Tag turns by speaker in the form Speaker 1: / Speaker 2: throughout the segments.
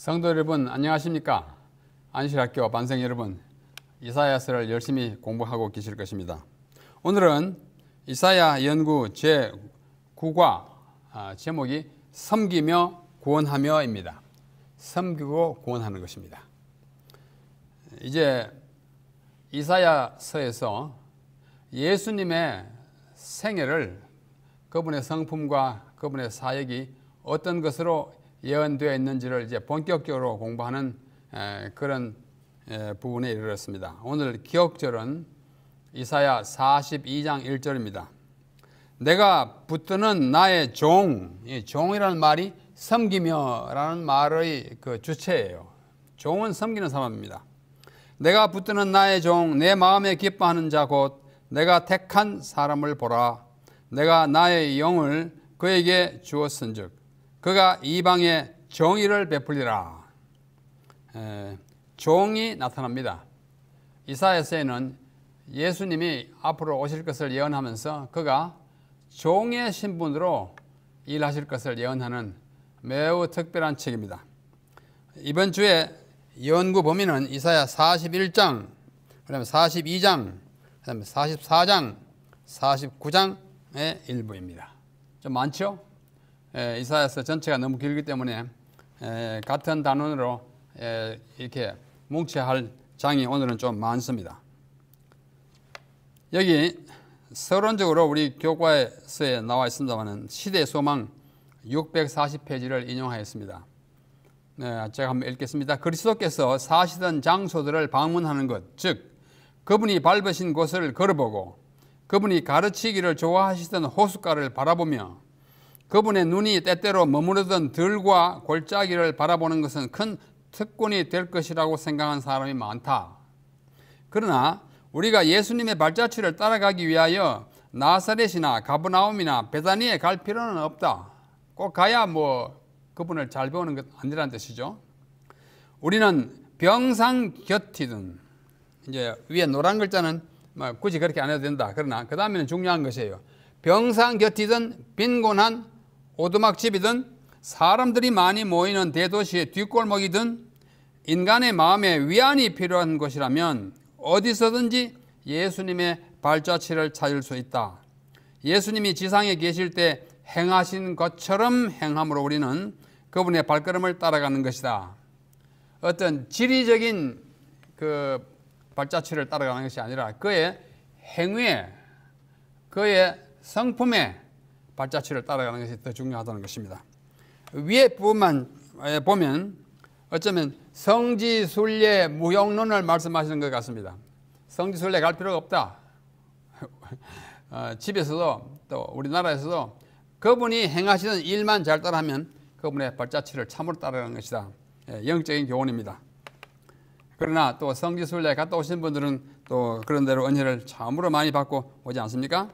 Speaker 1: 성도 여러분 안녕하십니까? 안실학교 반생 여러분, 이사야서를 열심히 공부하고 계실 것입니다. 오늘은 이사야 연구 제9과 제목이 섬기며 구원하며입니다. 섬기고 구원하는 것입니다. 이제 이사야서에서 예수님의 생애를, 그분의 성품과 그분의 사역이 어떤 것으로 예언되어 있는지를 이제 본격적으로 공부하는 그런 부분에 이르렀습니다. 오늘 기억절은 이사야 42장 1절입니다. 내가 붙드는 나의 종, 이 종이라는 말이 섬기며라는 말의 그 주체예요. 종은 섬기는 사람입니다. 내가 붙드는 나의 종, 내 마음에 기뻐하는 자 곧 내가 택한 사람을 보라. 내가 나의 영을 그에게 주었은즉 그가 이방에 정의를 베풀리라. 종이 나타납니다. 이사야서에는 예수님이 앞으로 오실 것을 예언하면서 그가 종의 신분으로 일하실 것을 예언하는 매우 특별한 책입니다. 이번 주에 연구 범위는 이사야 41장, 그다음에 42장, 그다음에 44장, 49장의 일부입니다. 좀 많죠? 이사야서 전체가 너무 길기 때문에 같은 단원으로 이렇게 뭉쳐야 할 장이 오늘은 좀 많습니다. 여기 서론적으로 우리 교과서에 나와 있습니다만 시대 소망 640페이지를 인용하였습니다. 제가 한번 읽겠습니다. 그리스도께서 사시던 장소들을 방문하는 것, 즉 그분이 밟으신 곳을 걸어보고 그분이 가르치기를 좋아하시던 호숫가를 바라보며 그분의 눈이 때때로 머무르던 들과 골짜기를 바라보는 것은 큰 특권이 될 것이라고 생각한 사람이 많다. 그러나 우리가 예수님의 발자취를 따라가기 위하여 나사렛이나 가버나움이나 베다니에 갈 필요는 없다. 꼭 가야 그분을 잘 배우는 것 아니라는 뜻이죠. 우리는 병상 곁이든, 이제 위에 노란 글자는 굳이 그렇게 안 해도 된다. 그러나 그 다음에는 중요한 것이에요. 병상 곁이든 빈곤한 오두막집이든 사람들이 많이 모이는 대도시의 뒷골목이든 인간의 마음에 위안이 필요한 곳이라면 어디서든지 예수님의 발자취를 찾을 수 있다. 예수님이 지상에 계실 때 행하신 것처럼 행함으로 우리는 그분의 발걸음을 따라가는 것이다. 어떤 지리적인 그 발자취를 따라가는 것이 아니라 그의 행위에, 그의 성품에 발자취를 따라가는 것이 더 중요하다는 것입니다. 위에 부분만 보면 어쩌면 성지순례 무용론을 말씀하시는 것 같습니다. 성지순례 갈 필요가 없다. 집에서도 또 우리나라에서도 그분이 행하시는 일만 잘 따라하면 그분의 발자취를 참으로 따라가는 것이다. 영적인 교훈입니다. 그러나 또 성지순례 갔다 오신 분들은 또 그런 대로 은혜를 참으로 많이 받고 오지 않습니까?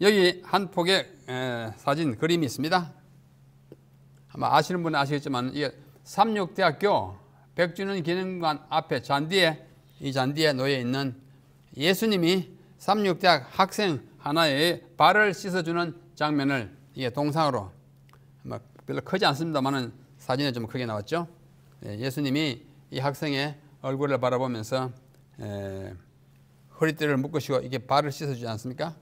Speaker 1: 여기 한 폭의 사진 그림이 있습니다. 아마 아시는 분은 아시겠지만 이게 삼육대학교 100주년 기념관 앞에 이 잔디에 놓여 있는 예수님이 삼육대학 학생 하나의 발을 씻어주는 장면을 이게 동상으로, 별로 크지 않습니다만 사진에 좀 크게 나왔죠. 예수님이 이 학생의 얼굴을 바라보면서 허리띠를 묶으시고 이게 발을 씻어주지 않습니까?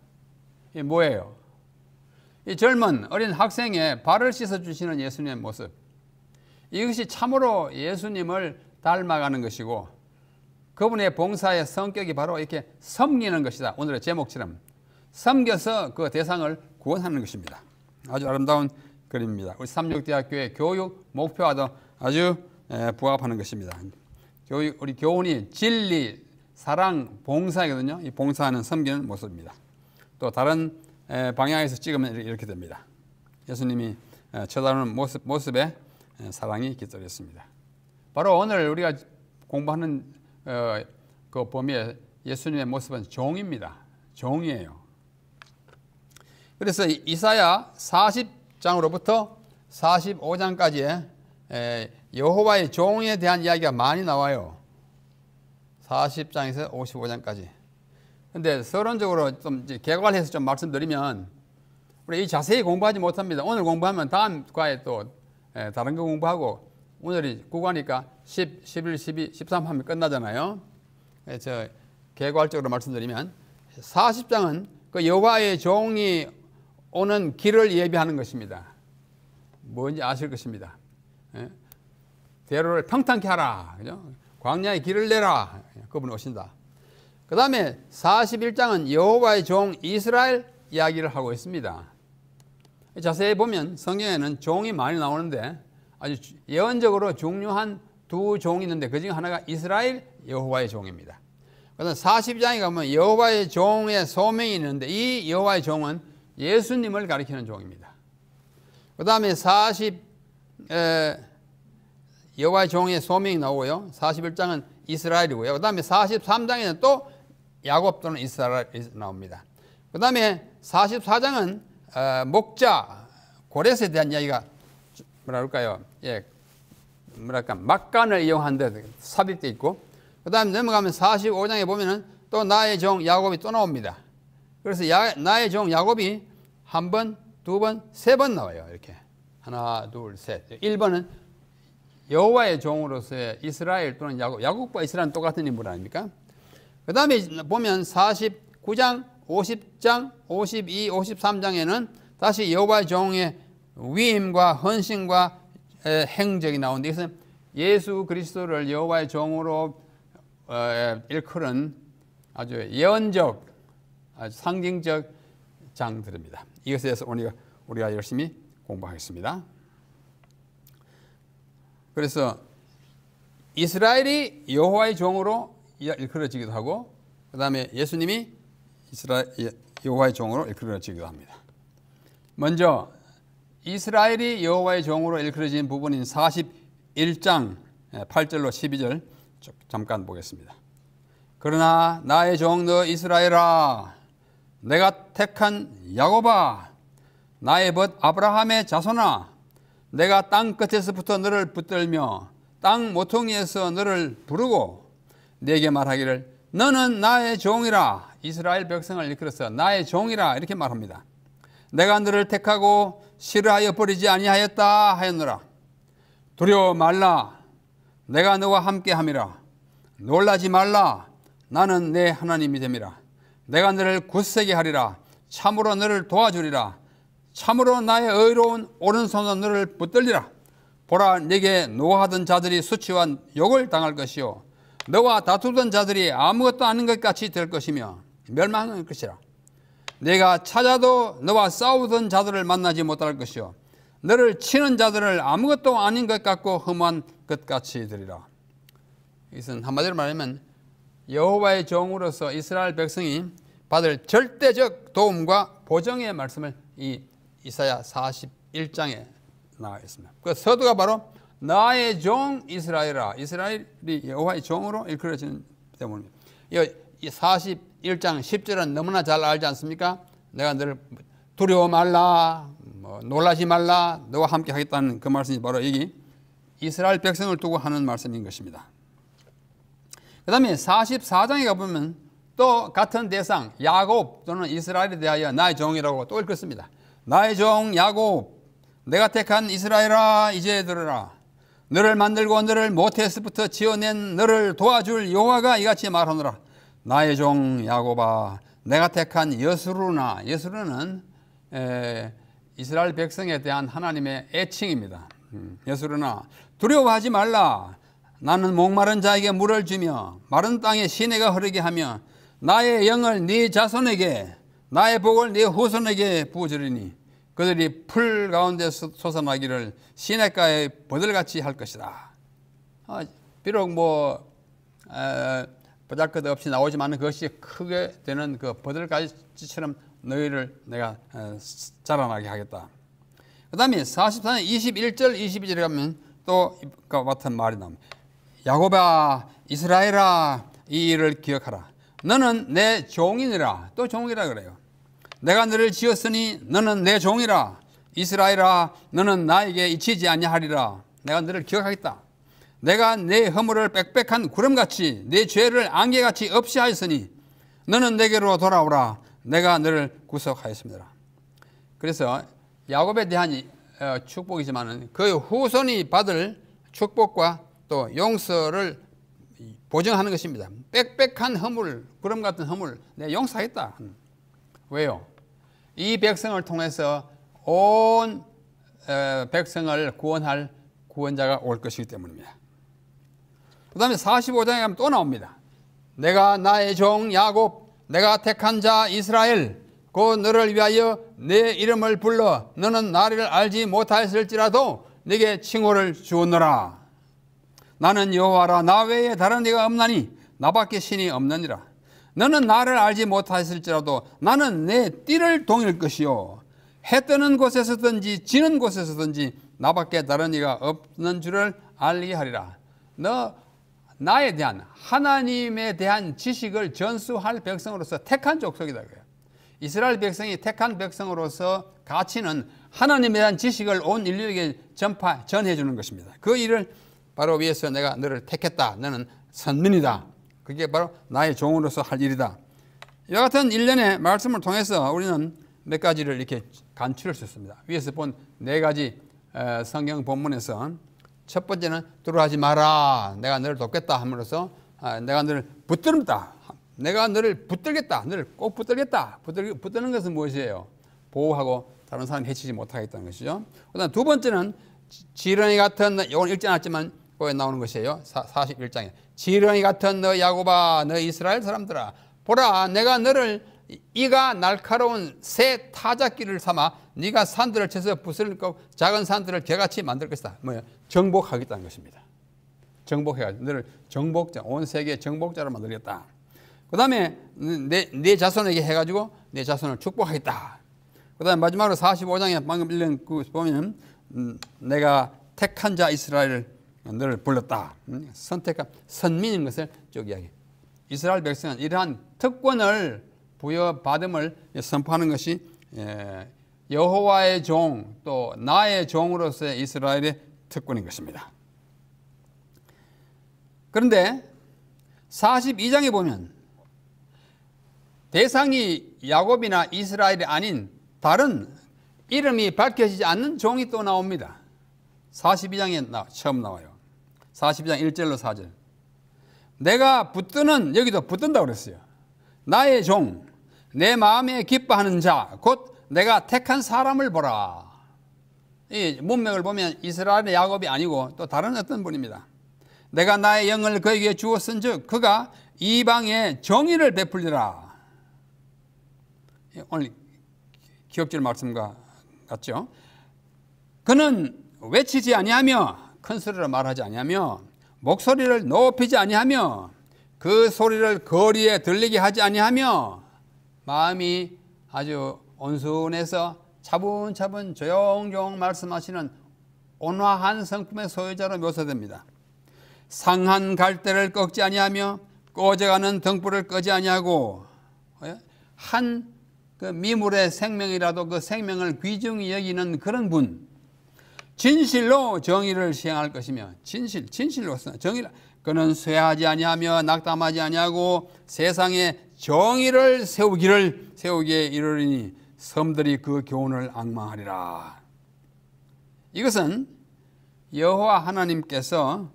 Speaker 1: 이게 뭐예요? 이 젊은 어린 학생의 발을 씻어주시는 예수님의 모습, 이것이 참으로 예수님을 닮아가는 것이고 그분의 봉사의 성격이 바로 이렇게 섬기는 것이다. 오늘의 제목처럼 섬겨서 그 대상을 구원하는 것입니다. 아주 아름다운 그림입니다. 우리 삼육대학교의 교육 목표와도 아주 부합하는 것입니다. 우리 교훈이 진리, 사랑, 봉사이거든요. 이 봉사하는 섬기는 모습입니다. 또 다른 방향에서 찍으면 이렇게 됩니다. 예수님이 쳐다보는 모습에 사랑이 깃들어 있습니다. 바로 오늘 우리가 공부하는 그 범위에 예수님의 모습은 종입니다. 종이에요. 그래서 이사야 40장으로부터 45장까지의 여호와의 종에 대한 이야기가 많이 나와요. 40장에서 55장까지. 근데 서론적으로 좀 개괄해서 좀 말씀드리면 우리 이 자세히 공부하지 못합니다. 오늘 공부하면 다음 과에 또 다른 거 공부하고 오늘이 9가니까 10, 11, 12, 13 하면 끝나잖아요. 저 개괄적으로 말씀드리면 40장은 그 여호와의 종이 오는 길을 예비하는 것입니다. 뭔지 아실 것입니다. 대로를 평탄케 하라. 그죠? 광야의 길을 내라. 그분이 오신다. 그 다음에 41장은 여호와의 종 이스라엘 이야기를 하고 있습니다. 자세히 보면 성경에는 종이 많이 나오는데 아주 예언적으로 중요한 두 종이 있는데 그 중에 하나가 이스라엘 여호와의 종입니다. 그다음 42장에 가면 여호와의 종의 소명이 있는데 이 여호와의 종은 예수님을 가리키는 종입니다. 그 다음에 여호와의 종의 소명이 나오고요. 41장은 이스라엘이고요. 그 다음에 43장에는 또 야곱 또는 이스라엘이 나옵니다. 그 다음에 44장은 목자 고레스에 대한 이야기가 뭐랄까요? 막간을 이용한 데 삽입되어 있고, 그 다음에 넘어가면 45장에 보면은 또 나의 종 야곱이 또 나옵니다. 그래서 나의 종 야곱이 한 번, 두 번, 세 번 나와요. 이렇게 하나, 둘, 셋. 1번은 여호와의 종으로서의 이스라엘 또는 야곱과 이스라엘은 똑같은 인물 아닙니까? 그 다음에 보면 49장, 50장, 52, 53장에는 다시 여호와의 종의 위임과 헌신과 행적이 나오는데 이것은 예수 그리스도를 여호와의 종으로 일컬은 아주 예언적, 아주 상징적 장들입니다. 이것에 대해서 우리가 열심히 공부하겠습니다. 그래서 이스라엘이 여호와의 종으로 일컬어지기도 하고, 그 다음에 예수님이 여호와의 종으로 일컬어지기도 합니다. 먼저 이스라엘이 여호와의 종으로 일컬어진 부분인 41장 8절로 12절 잠깐 보겠습니다. 그러나 나의 종 너 이스라엘아, 내가 택한 야곱아, 나의 벗 아브라함의 자손아, 내가 땅 끝에서부터 너를 붙들며 땅 모퉁이에서 너를 부르고 네게 말하기를 너는 나의 종이라. 이스라엘 백성을 일컬어서 나의 종이라 이렇게 말합니다. 내가 너를 택하고 싫어하여 버리지 아니하였다 하였노라. 두려워 말라. 내가 너와 함께 함이라. 놀라지 말라. 나는 내 하나님이 됨이라. 내가 너를 굳세게 하리라. 참으로 너를 도와주리라. 참으로 나의 의로운 오른손으로 너를 붙들리라. 보라, 네게 노하던 자들이 수치와 욕을 당할 것이요 너와 다투던 자들이 아무것도 아닌 것 같이 될 것이며 멸망할 것이라. 내가 찾아도 너와 싸우던 자들을 만나지 못할 것이요 너를 치는 자들을 아무것도 아닌 것 같고 흠한 것 같이 되리라. 이것은 한마디로 말하면 여호와의 종으로서 이스라엘 백성이 받을 절대적 도움과 보정의 말씀을 이 이사야 41장에 나와 있습니다. 그 서두가 바로 나의 종 이스라엘아. 이스라엘이 여호와의 종으로 일컬어지는 때문입니다. 이 41장 10절은 너무나 잘 알지 않습니까? 내가 너를 두려워 말라, 놀라지 말라, 너와 함께 하겠다는 그 말씀이 바로 여기 이스라엘 백성을 두고 하는 말씀인 것입니다. 그 다음에 44장에 가보면 또 같은 대상 야곱 또는 이스라엘에 대하여 나의 종이라고 또 읽었습니다. 나의 종 야곱, 내가 택한 이스라엘아, 이제 들으라. 너를 만들고 너를 모태에서부터 지어낸 너를 도와줄 여호와가 이같이 말하노라. 나의 종 야곱아, 내가 택한 여수르나. 여수르는 이스라엘 백성에 대한 하나님의 애칭입니다. 여수르나, 두려워하지 말라. 나는 목마른 자에게 물을 주며 마른 땅에 시내가 흐르게 하며 나의 영을 네 자손에게, 나의 복을 네 후손에게 부어주리니 그들이 풀 가운데 솟아나기를 시냇가에 버들같이 할 것이다. 비록 보잘것없이 나오지만 그것이 크게 되는 그 버들가지처럼 너희를 내가 자라나게 하겠다. 그 다음에 44년 21절 22절에 가면 또 이와 같은 말이 나옵니다. 야곱아, 이스라엘아, 이 일을 기억하라. 너는 내 종이니라. 또 종이라 그래요. 내가 너를 지었으니 너는 내 종이라. 이스라엘아, 너는 나에게 잊히지 아니하리라. 내가 너를 기억하겠다. 내가 내 허물을 빽빽한 구름같이 내 죄를 안개같이 없이 하였으니 너는 내게로 돌아오라. 내가 너를 구속하였습니다. 그래서 야곱에 대한 축복이지만 그 후손이 받을 축복과 또 용서를 보증하는 것입니다. 빽빽한 허물, 구름 같은 허물 내가 용서하겠다. 왜요? 이 백성을 통해서 온 백성을 구원할 구원자가 올 것이기 때문입니다. 그 다음에 45장에 가면 또 나옵니다. 내가 나의 종 야곱, 내가 택한 자 이스라엘, 곧 너를 위하여 내 이름을 불러 너는 나를 알지 못하였을지라도 네게 칭호를 주었노라. 나는 여호와라, 나 외에 다른 이가 없나니 나밖에 신이 없느니라. 너는 나를 알지 못하였을지라도 나는 내 띠를 동일 것이요 해 뜨는 곳에서든지 지는 곳에서든지 나밖에 다른 이가 없는 줄을 알리하리라. 너 나에 대한 하나님에 대한 지식을 전수할 백성으로서 택한 족속이다. 이스라엘 백성이 택한 백성으로서 가치는 하나님에 대한 지식을 온 인류에게 전해주는 것입니다. 그 일을 바로 위해서 내가 너를 택했다. 너는 선민이다. 그게 바로 나의 종으로서 할 일이다. 이와 같은 일련의 말씀을 통해서 우리는 몇 가지를 이렇게 간추릴 수 있습니다. 위에서 본 네 가지 성경 본문에서 첫 번째는 두려워하지 마라. 내가 너를 돕겠다 함으로써 내가 너를 붙들다. 내가 너를 붙들겠다. 너를 꼭 붙들겠다. 붙드는 것은 무엇이에요? 보호하고 다른 사람이 해치지 못하겠다는 것이죠. 그다음 두 번째는 지렁이 같은, 이건 읽지 않았지만 거기에 나오는 것이에요. 41장에 지렁이 같은 너 야곱아, 너 이스라엘 사람들아, 보라 내가 너를 이가 날카로운 새 타작기를 삼아 네가 산들을 쳐서 부스를 꺾고 작은 산들을 개같이 만들 것이다. 뭐야? 정복하겠다는 것입니다. 정복해가지고 너를 정복자, 온 세계의 정복자로 만들겠다. 그 다음에 내 자손에게 해가지고 내 자손을 축복하겠다. 그 다음에 마지막으로 45장에 방금 읽은 그 보면 내가 택한 자 이스라엘을 너를 불렀다. 선택한 선민인 것을 쭉 이야기해. 이스라엘 백성은 이러한 특권을 부여받음을 선포하는 것이 여호와의 종, 또 나의 종으로서의 이스라엘의 특권인 것입니다. 그런데 42장에 보면 대상이 야곱이나 이스라엘이 아닌 다른 이름이 밝혀지지 않는 종이 또 나옵니다. 42장에 처음 나와요. 42장 1절로 4절. 내가 붙드는, 여기도 붙든다고 그랬어요. 나의 종, 내 마음에 기뻐하는 자, 곧 내가 택한 사람을 보라. 이 문맥을 보면 이스라엘의 야곱이 아니고 또 다른 어떤 분입니다. 내가 나의 영을 그에게 주었은즉 그가 이방에 정의를 베풀리라. 오늘 기억질 말씀과 같죠. 그는 외치지 아니하며 큰 소리로 말하지 아니하며 목소리를 높이지 아니하며 그 소리를 거리에 들리게 하지 아니하며 마음이 아주 온순해서 차분차분 조용조용 말씀하시는 온화한 성품의 소유자로 묘사됩니다. 상한 갈대를 꺾지 아니하며 꺼져가는 등불을 끄지 아니하고 한 그 미물의 생명이라도 그 생명을 귀중히 여기는 그런 분. 진실로 정의를 시행할 것이며 진실로 정의를 그는 쇠하지 아니하며 낙담하지 아니하고 세상에 정의를 세우기에 이르리니 섬들이 그 교훈을 앙망하리라. 이것은 여호와 하나님께서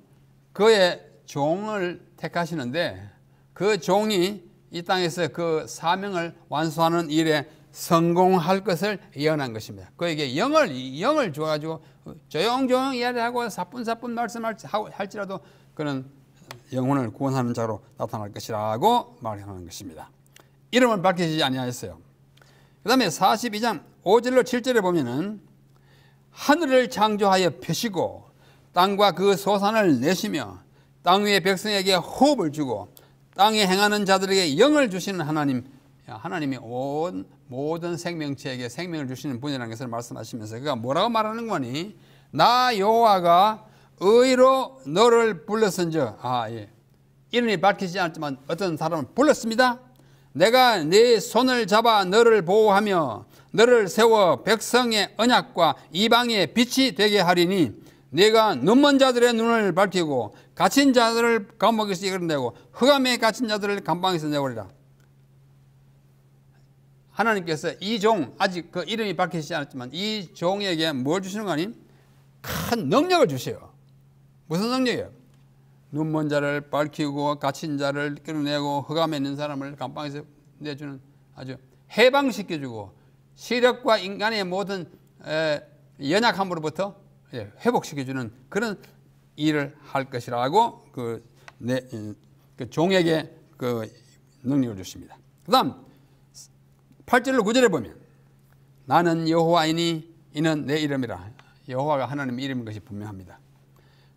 Speaker 1: 그의 종을 택하시는데 그 종이 이 땅에서 그 사명을 완수하는 일에 성공할 것을 예언한 것입니다. 그에게 영을 줘가지고 조용조용 이야기하고 사뿐사뿐 말씀할지라도 그는 영혼을 구원하는 자로 나타날 것이라고 말하는 것입니다. 이름을 밝히지 아니하였어요. 그 다음에 42장 5절로 7절에 보면은 하늘을 창조하여 펴시고 땅과 그 소산을 내시며 땅 위의 백성에게 호흡을 주고 땅에 행하는 자들에게 영을 주시는 하나님이 온 모든 생명체에게 생명을 주시는 분이라는 것을 말씀하시면서 그가 뭐라고 말하는 거니? 나 여호와가 의로 너를 불렀은즉, 이름이 밝히지 않았지만 어떤 사람을 불렀습니다. 내가 네 손을 잡아 너를 보호하며 너를 세워 백성의 언약과 이방의 빛이 되게 하리니 네가 눈먼 자들의 눈을 밝히고 갇힌 자들을 감옥에서 이끌어내고 흑암에 갇힌 자들을 감방에서 내오리라. 하나님께서 이 종, 아직 그 이름이 밝히지 않았지만 이 종에게 뭘 주시는 거 아니? 큰 능력을 주세요. 무슨 능력이에요? 눈먼 자를 밝히고 갇힌 자를 끌어내고 흑암에 있는 사람을 감방에서 내주는 아주 해방시켜주고 시력과 인간의 모든 연약함으로부터 회복시켜주는 그런 일을 할 것이라고 그 종에게 그 능력을 주십니다. 그 다음 8절로 9절에 보면 나는 여호와이니 이는 내 이름이라. 여호와가 하나님의 이름인 것이 분명합니다.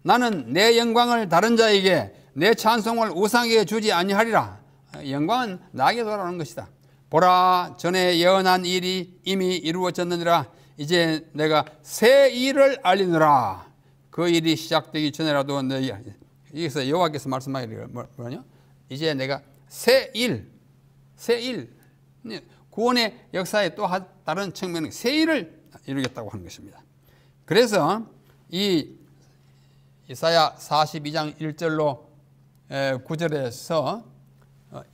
Speaker 1: 나는 내 영광을 다른 자에게 내 찬송을 우상에게 주지 아니하리라. 영광은 나에게 돌아오는 것이다. 보라, 전에 예언한 일이 이미 이루어졌느니라. 이제 내가 새 일을 알리노라. 그 일이 시작되기 전에라도 너희, 여기서 여호와께서 말씀하기를 뭐냐? 이제 내가 새 일, 구원의 역사의 또 다른 측면은 새 일을 이루겠다고 하는 것입니다. 그래서 이 이사야 42장 1절로 9절에서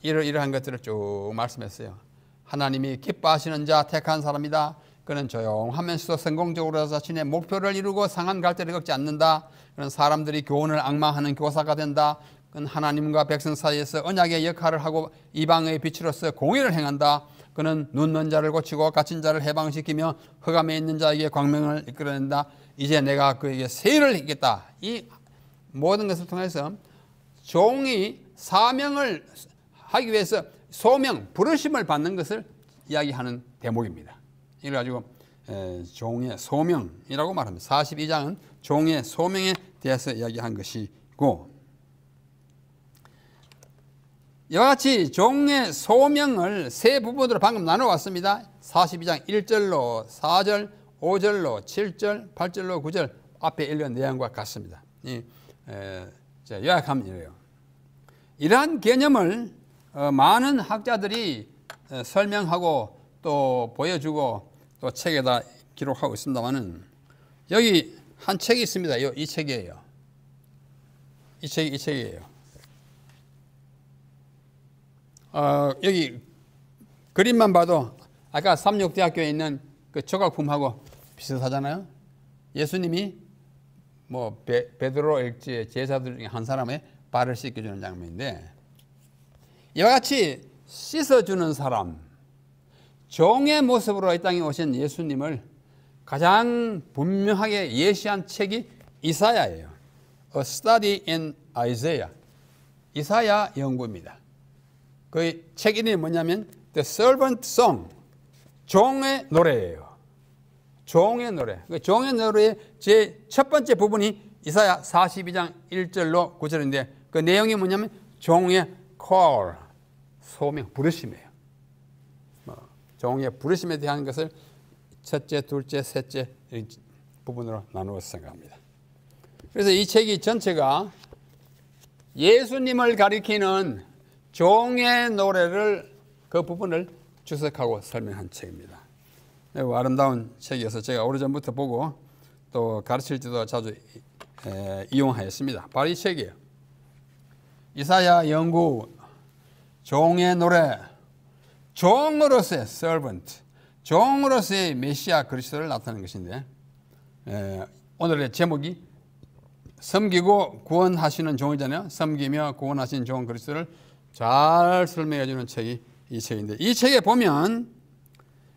Speaker 1: 이러한 것들을 쭉 말씀했어요. 하나님이 기뻐하시는 자 택한 사람이다. 그는 조용하면서도 성공적으로 자신의 목표를 이루고 상한 갈대를 걷지 않는다. 그는 사람들이 교훈을 앙망하는 교사가 된다. 그는 하나님과 백성 사이에서 언약의 역할을 하고 이방의 빛으로서 공의를 행한다. 그는 눈먼 자를 고치고 갇힌 자를 해방시키며 흑암에 있는 자에게 광명을 이끌어낸다. 이제 내가 그에게 새 일을 하겠다. 이 모든 것을 통해서 종이 사명을 하기 위해서 소명, 부르심을 받는 것을 이야기하는 대목입니다. 이래가지고 종의 소명이라고 말합니다. 42장은 종의 소명에 대해서 이야기한 것이고, 이와 같이 종의 소명을 세 부분으로 방금 나눠왔습니다. 42장 1절로 4절, 5절로 7절, 8절로 9절 앞에 읽은 내용과 같습니다. 요약하면 이래요. 이러한 개념을 많은 학자들이 설명하고 또 보여주고 또 책에다 기록하고 있습니다만은 여기 한 책이 있습니다. 이 책이에요. 이 책이에요. 여기 그림만 봐도 아까 삼육대학교에 있는 그 조각품하고 비슷하잖아요. 예수님이 뭐 베드로 일지의 제자들 중에 한 사람의 발을 씻겨주는 장면인데, 이와 같이 씻어주는 사람, 종의 모습으로 이 땅에 오신 예수님을 가장 분명하게 예시한 책이 이사야예요. A Study in Isaiah. 이사야 연구입니다. 그 책 이름이 뭐냐면 The Servant Song, 종의 노래예요. 종의 노래. 그 종의 노래의 제 첫 번째 부분이 이사야 42장 1절로 9절인데 그 내용이 뭐냐면 종의 call, 소명, 부르심이에요. 종의 부르심에 대한 것을 첫째, 둘째, 셋째 부분으로 나누어서 생각합니다. 그래서 이 책이 전체가 예수님을 가리키는 종의 노래를 그 부분을 주석하고 설명한 책입니다. 매우 아름다운 책이어서 제가 오래전부터 보고 또 가르칠 때도 자주 이용하였습니다. 바로 이 책이에요. 이사야 연구, 종의 노래, 종으로서의 servant, 종으로서의 메시아 그리스도를 나타내는 것인데, 오늘의 제목이 섬기고 구원하시는 종이잖아요. 섬기며 구원하시는 종 그리스도를 잘 설명해 주는 책이 이 책인데, 이 책에 보면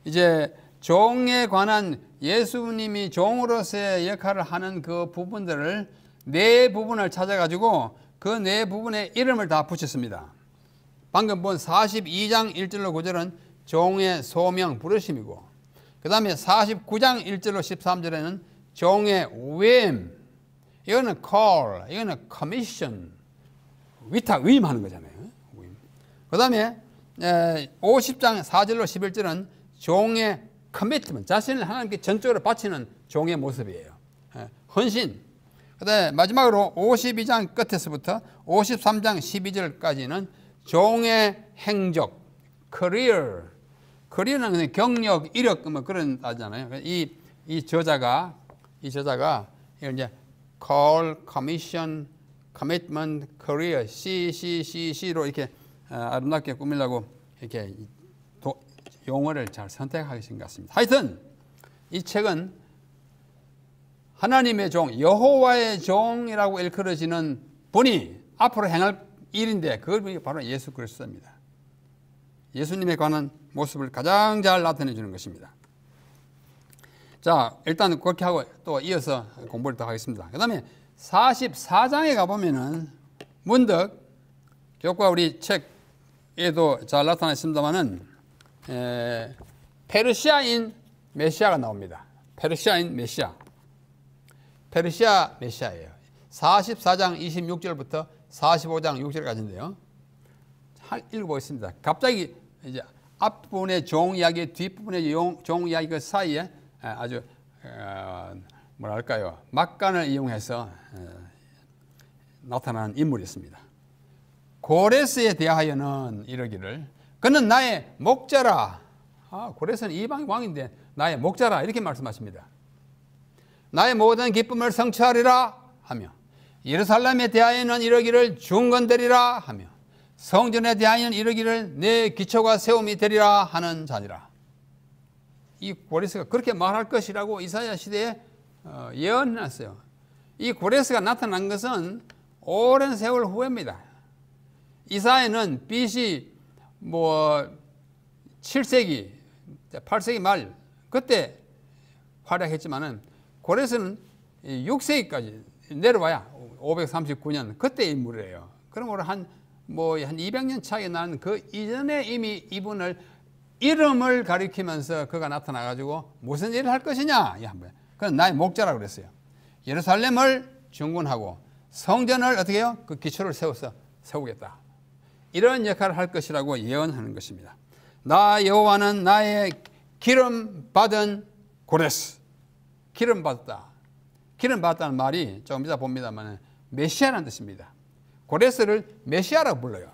Speaker 1: 이제 종에 관한 예수님이 종으로서의 역할을 하는 그 부분들을 네 부분을 찾아가지고 그 네 부분의 이름을 다 붙였습니다. 방금 본 42장 1절로 9절은 종의 소명, 부르심이고, 그 다음에 49장 1절로 13절에는 종의 위임, 이거는 call, 이거는 commission, 위임하는 거잖아요. 그 다음에 50장 4절로 11절은 종의 commitment, 자신을 하나님께 전적으로 바치는 종의 모습이에요. 헌신. 그 다음에 마지막으로 52장 끝에서부터 53장 12절까지는 종의 행적, career는 경력, 이력 뭐 그런 따잖아요. 이 저자가 이걸 이제 call, commission, commitment, career, C로 이렇게 아름답게 꾸미려고 이렇게 용어를 잘 선택하신 것 같습니다. 하여튼 이 책은 하나님의 종, 여호와의 종이라고 일컬어지는 분이 앞으로 행할 일인데 그분이 바로 예수 그리스도입니다. 예수님에 관한 모습을 가장 잘 나타내 주는 것입니다. 자, 일단 그렇게 하고 또 이어서 공부를 더 하겠습니다. 그 다음에 44장에 가보면은 문득 교과 우리 책에도 잘 나타나 있습니다만은 페르시아인 메시아가 나옵니다. 페르시아인 메시아. 페르시아 메시아예요. 44장 26절부터 45장 6절까지인데요. 읽어보겠습니다. 갑자기 이제 앞부분의 종 이야기, 뒷부분의 종 이야기 그 사이에 아주 뭐랄까요, 막간을 이용해서 나타나는 인물이 있습니다. 고레스에 대하여는 이러기를 그는 나의 목자라. 고레스는 이방 왕인데 나의 목자라 이렇게 말씀하십니다. 나의 모든 기쁨을 성취하리라 하며 예루살렘에 대하여는 이러기를 중건되리라 하며 성전에 대하여는 이러기를 내 기초가 세움이 되리라 하는 자니라. 이 고레스가 그렇게 말할 것이라고 이사야 시대에 예언해놨어요. 이 고레스가 나타난 것은 오랜 세월 후입니다. 이사야는 BC 7세기, 8세기 말 그때 활약했지만은 고레스는 6세기까지 내려와야 539년 그때 인물이에요. 그러므로 한 200년 차이 난 그 이전에 이미 이분을 이름을 가리키면서 그가 나타나 가지고 무슨 일을 할 것이냐? 그건 나의 목자라고 그랬어요. 예루살렘을 중건하고 성전을 어떻게 해요? 그 기초를 세우겠다. 이런 역할을 할 것이라고 예언하는 것입니다. 나 여호와는 나의 기름 받은 고레스. 기름 받았다. 기름 받았다는 말이 조금 이따 봅니다만 메시아라는 뜻입니다. 고레스를 메시아라고 불러요.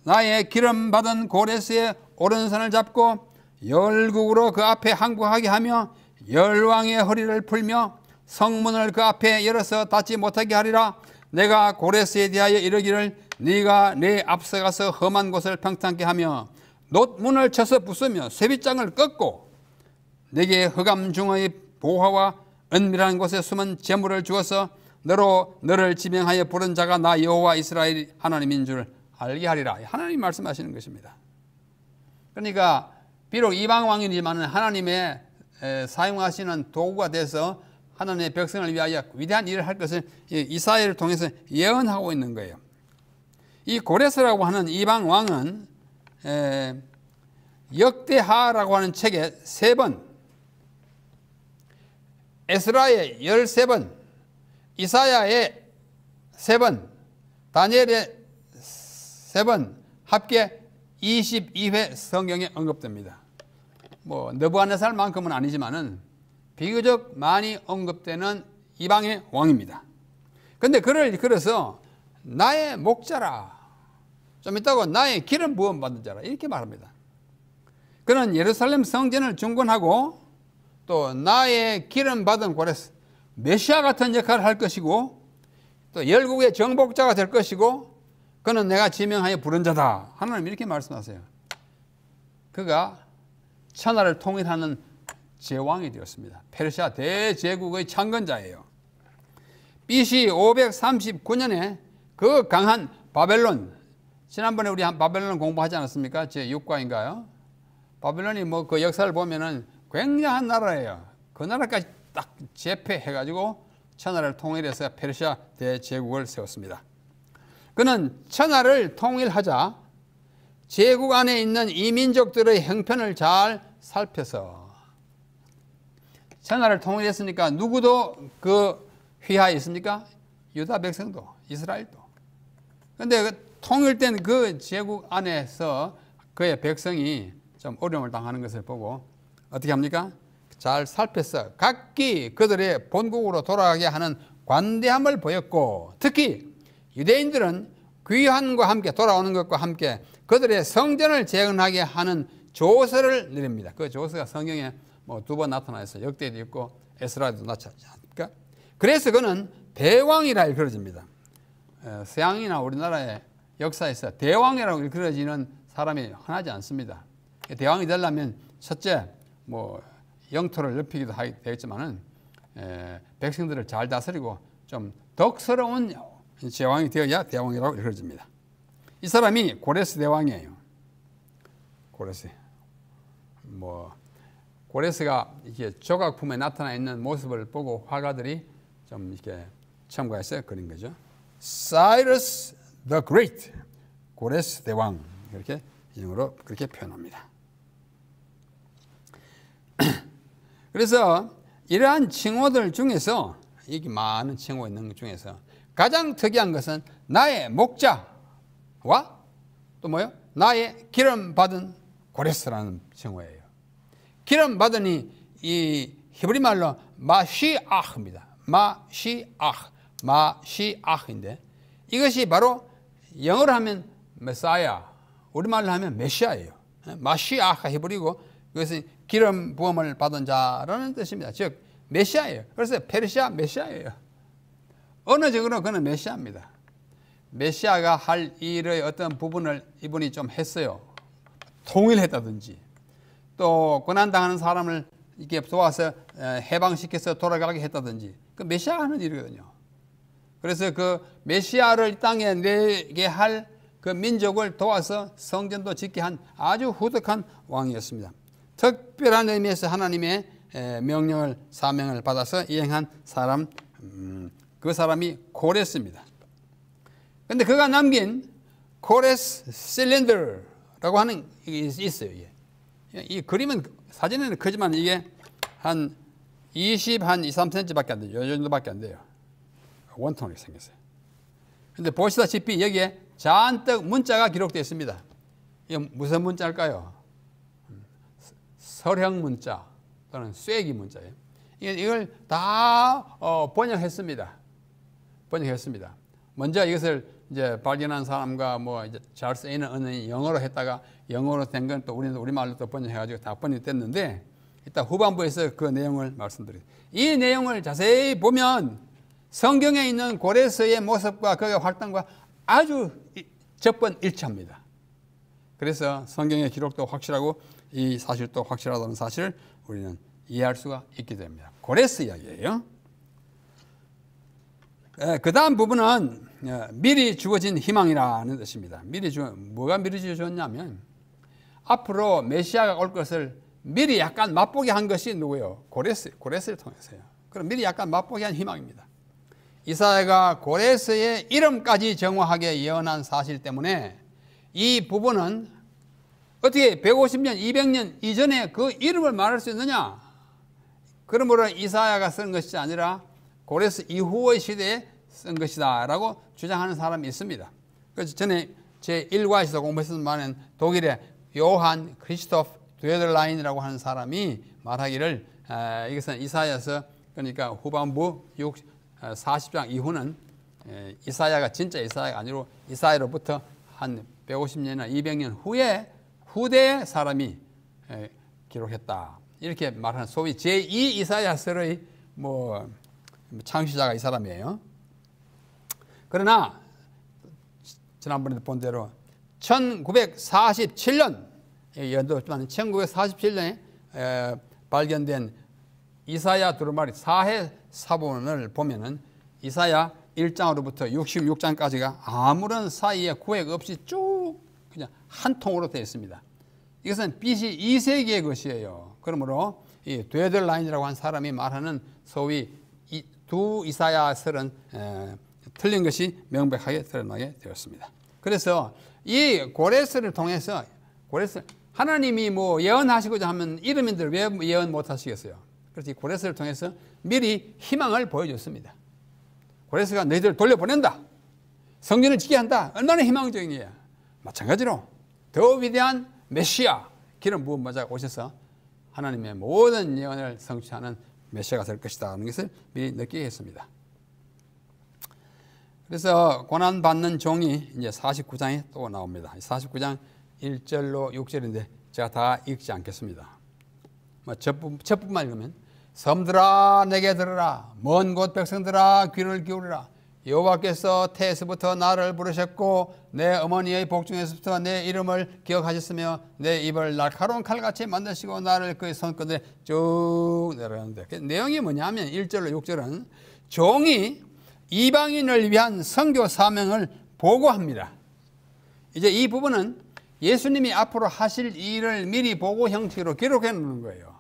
Speaker 1: 나의 기름 받은 고레스의 오른손을 잡고 열국으로 그 앞에 항구하게 하며 열왕의 허리를 풀며 성문을 그 앞에 열어서 닫지 못하게 하리라. 내가 고레스에 대하여 이르기를 네가 내 앞서가서 험한 곳을 평탄케 하며 놋문을 쳐서 부수며 쇠빗장을 꺾고 내게 흑암 중의 보화와 은밀한 곳에 숨은 재물을 주어서 너를 지명하여 부른 자가 나 여호와 이스라엘 하나님인 줄 알게 하리라. 하나님 말씀하시는 것입니다. 그러니까 비록 이방 왕이지만 하나님의 사용하시는 도구가 돼서 하나님의 백성을 위하여 위대한 일을 할 것을 이사야를 통해서 예언하고 있는 거예요. 이 고레스라고 하는 이방 왕은 역대하라고 하는 책에 3번, 에스라의 13번, 이사야의 3번, 다니엘의 3번 합계 22회 성경에 언급됩니다. 느부갓네살만큼은 아니지만은 비교적 많이 언급되는 이방의 왕입니다. 그런데 그를 이끌어서 나의 목자라, 좀 있다고 나의 기름 부음 받은 자라 이렇게 말합니다. 그는 예루살렘 성전을 중건하고 또 나의 기름 받은 고레스, 메시아 같은 역할을 할 것이고 또 열국의 정복자가 될 것이고 그는 내가 지명하여 부른 자다. 하나님 이렇게 말씀하세요. 그가 천하를 통일하는 제왕이 되었습니다. 페르시아 대제국의 창건자예요. BC 539년에 그 강한 바벨론, 지난번에 우리 바벨론 공부하지 않았습니까? 제 6과인가요? 바벨론이 그 역사를 보면은 굉장한 나라예요. 그 나라까지 딱 제패해가지고 천하를 통일해서 페르시아 대제국을 세웠습니다. 그는 천하를 통일하자 제국 안에 있는 이민족들의 형편을 잘 살펴서 천하를 통일했으니까 누구도 그 휘하에 있습니까? 유다 백성도 이스라엘도. 그런데 그 통일된 그 제국 안에서 그의 백성이 좀 어려움을 당하는 것을 보고 어떻게 합니까? 잘 살펴서 각기 그들의 본국으로 돌아가게 하는 관대함을 보였고 특히 유대인들은 귀환과 함께 돌아오는 것과 함께 그들의 성전을 재건하게 하는 조서를 내립니다. 그 조서가 성경에 2번 나타나 있어요. 역대도 있고 에스라에도 나타나지 않습니까? 그래서 그는 대왕이라 일컬어집니다. 서양이나 우리나라의 역사에서 대왕이라고 일컬어지는 사람이 흔하지 않습니다. 대왕이 되려면 첫째 영토를 넓히기도 되겠지만은 백성들을 잘 다스리고 좀 덕스러운 제왕이 되어야 대왕이라고 이루어집니다. 이 사람이 고레스 대왕이에요. 고레스. 고레스가 이렇게 조각품에 나타나 있는 모습을 보고 화가들이 좀 이렇게 첨가해서 그린 거죠. Cyrus the Great, 고레스 대왕, 이렇게 인용으로 그렇게 표현합니다. 그래서 이러한 칭호들 중에서, 이게 많은 칭호가 있는 것 중에서 가장 특이한 것은 나의 목자와 또 뭐요? 나의 기름 받은 고레스라는 칭호예요. 기름 받으니 이 히브리 말로 마시아흐입니다. 마시아흐인데 이것이 바로 영어로 하면 메사야, 우리말로 하면 메시아예요. 마시아흐가 히브리고 그것은 기름 부음을 받은 자라는 뜻입니다. 즉 메시아예요. 그래서 페르시아 메시아예요. 언어적으로 그는 메시아입니다. 메시아가 할 일의 어떤 부분을 이분이 좀 했어요. 통일했다든지 또 고난당하는 사람을 이렇게 도와서 해방시켜서 돌아가게 했다든지, 그 메시아가 하는 일이거든요. 그래서 그 메시아를 이 땅에 내게 할 그 민족을 도와서 성전도 짓게 한 아주 후덕한 왕이었습니다. 특별한 의미에서 하나님의 명령을, 사명을 받아서 이행한 사람, 그 사람이 고레스입니다. 근데 그가 남긴 고레스 실린더라고 하는 게 있어요. 이 그림은 사진에는 크지만 이게 한 23cm 밖에 안 돼요. 이 정도밖에 안 돼요. 원통으로 생겼어요. 근데 보시다시피 여기에 잔뜩 문자가 기록되어 있습니다. 이게 무슨 문자일까요? 설형 문자 또는 쐐기 문자예요. 이걸 다 번역했습니다. 먼저 이것을 이제 발견한 사람과 뭐 이제 잘 쓰이는 언어인 영어로 했다가 영어로 된 건 또 우리는 우리말로 또 번역해가지고 다 번역됐는데, 이따 후반부에서 그 내용을 말씀드리겠습니다. 이 내용을 자세히 보면 성경에 있는 고레스의 모습과 그의 활동과 아주 접번일치합니다. 그래서 성경의 기록도 확실하고 이 사실도 확실하다는 사실을 우리는 이해할 수가 있게 됩니다. 고레스 이야기예요. 그 다음 부분은 미리 주어진 희망이라는 뜻입니다. 뭐가 미리 주어졌냐면 앞으로 메시아가 올 것을 미리 약간 맛보게 한 것이 누구예요? 고레스를 통해서요. 그럼 미리 약간 맛보게 한 희망입니다. 이사야가 고레스의 이름까지 정확하게 예언한 사실 때문에 이 부분은 어떻게 150년, 200년 이전에 그 이름을 말할 수 있느냐? 그러므로 이사야가 쓴 것이 아니라 고레스 이후의 시대에 쓴 것이다 라고 주장하는 사람이 있습니다. 그래서 전에 제 1과에서 공부했던 말은 독일의 요한 크리스토프 드웨들라인이라고 하는 사람이 말하기를 이것은 이사야서, 그러니까 후반부 40장 이후는 이사야가 진짜 이사야가 아니고 이사야로부터 한 150년이나 200년 후에 후대의 사람이 기록했다, 이렇게 말하는 소위 제2 이사야서의 창시자가 이 사람이에요. 그러나 지난번에도 본 대로 1947년 연도지만 1947년에 발견된 이사야 두루마리 사해 사본을 보면은 이사야 1장으로부터 66장까지가 아무런 사이에 구획 없이 쭉 그냥 한 통으로 되어 있습니다. 이것은 BC 2세기의 것이에요. 그러므로 이 드웨들라인이라고 한 사람이 말하는 소위 이 두 이사야설은 틀린 것이 명백하게 드러나게 되었습니다. 그래서 이 고레스를 통해서 하나님이 예언하시고자 하면 이름인들 왜 예언 못 하시겠어요? 그래서 이 고레스를 통해서 미리 희망을 보여줬습니다. 고레스가 너희들을 돌려보낸다, 성전을 지게 한다, 얼마나 희망적인 일이야. 마찬가지로 더 위대한 메시아, 기름 부은 자가 오셔서 하나님의 모든 예언을 성취하는 메시아가 될 것이다 하는 것을 미리 느끼게 했습니다. 그래서 고난받는 종이 이제 49장에 또 나옵니다. 49장 1절로 6절인데 제가 다 읽지 않겠습니다. 첫부분만 읽으면, 섬들아 내게 들으라, 먼 곳 백성들아 귀를 기울이라, 여호와께서 태에서부터 나를 부르셨고 내 어머니의 복중에서부터 내 이름을 기억하셨으며 내 입을 날카로운 칼같이 만드시고 나를 그의 손끝에 쭉 내려가는데 그 내용이 뭐냐면 1절로 6절은 종이 이방인을 위한 선교 사명을 보고합니다. 이제 이 부분은 예수님이 앞으로 하실 일을 미리 보고 형식으로 기록해 놓는 거예요.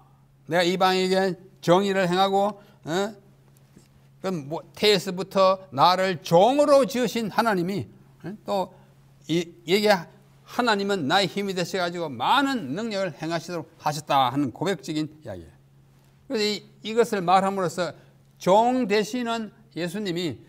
Speaker 1: 내가 이방인에게 정의를 행하고 그럼 뭐 태에서부터 나를 종으로 지으신 하나님이 또 이게 하나님은 나의 힘이 되셔가지고 많은 능력을 행하시도록 하셨다 하는 고백적인 이야기예요. 그래서 이것을 말함으로써 종 되시는 예수님이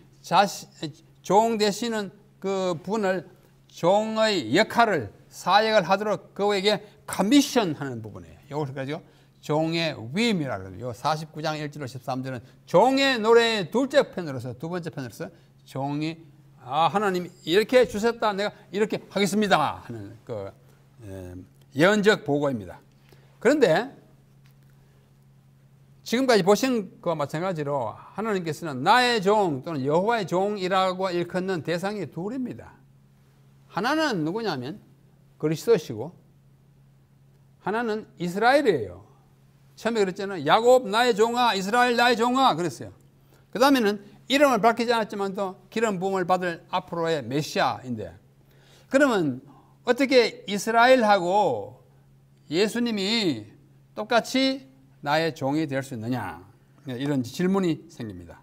Speaker 1: 종 되시는 그 분을 종의 역할을 사역을 하도록 그에게 커미션하는 부분이에요. 이것을 가지고 종의 위임이라고 그래요. 49장 1절로 13절은 종의 노래의 둘째 편으로서 두 번째 편으로서 종이 하나님이 이렇게 주셨다 내가 이렇게 하겠습니다 하는 그 예언적 보고입니다. 그런데 지금까지 보신 것과 마찬가지로 하나님께서는 나의 종 또는 여호와의 종이라고 일컫는 대상이 둘입니다. 하나는 누구냐면 그리스도시고 하나는 이스라엘이에요. 처음에 그랬잖아요. 야곱 나의 종아, 이스라엘 나의 종아 그랬어요. 그 다음에는 이름을 밝히지 않았지만 또 기름 부음을 받을 앞으로의 메시아인데 그러면 어떻게 이스라엘하고 예수님이 똑같이 나의 종이 될 수 있느냐 이런 질문이 생깁니다.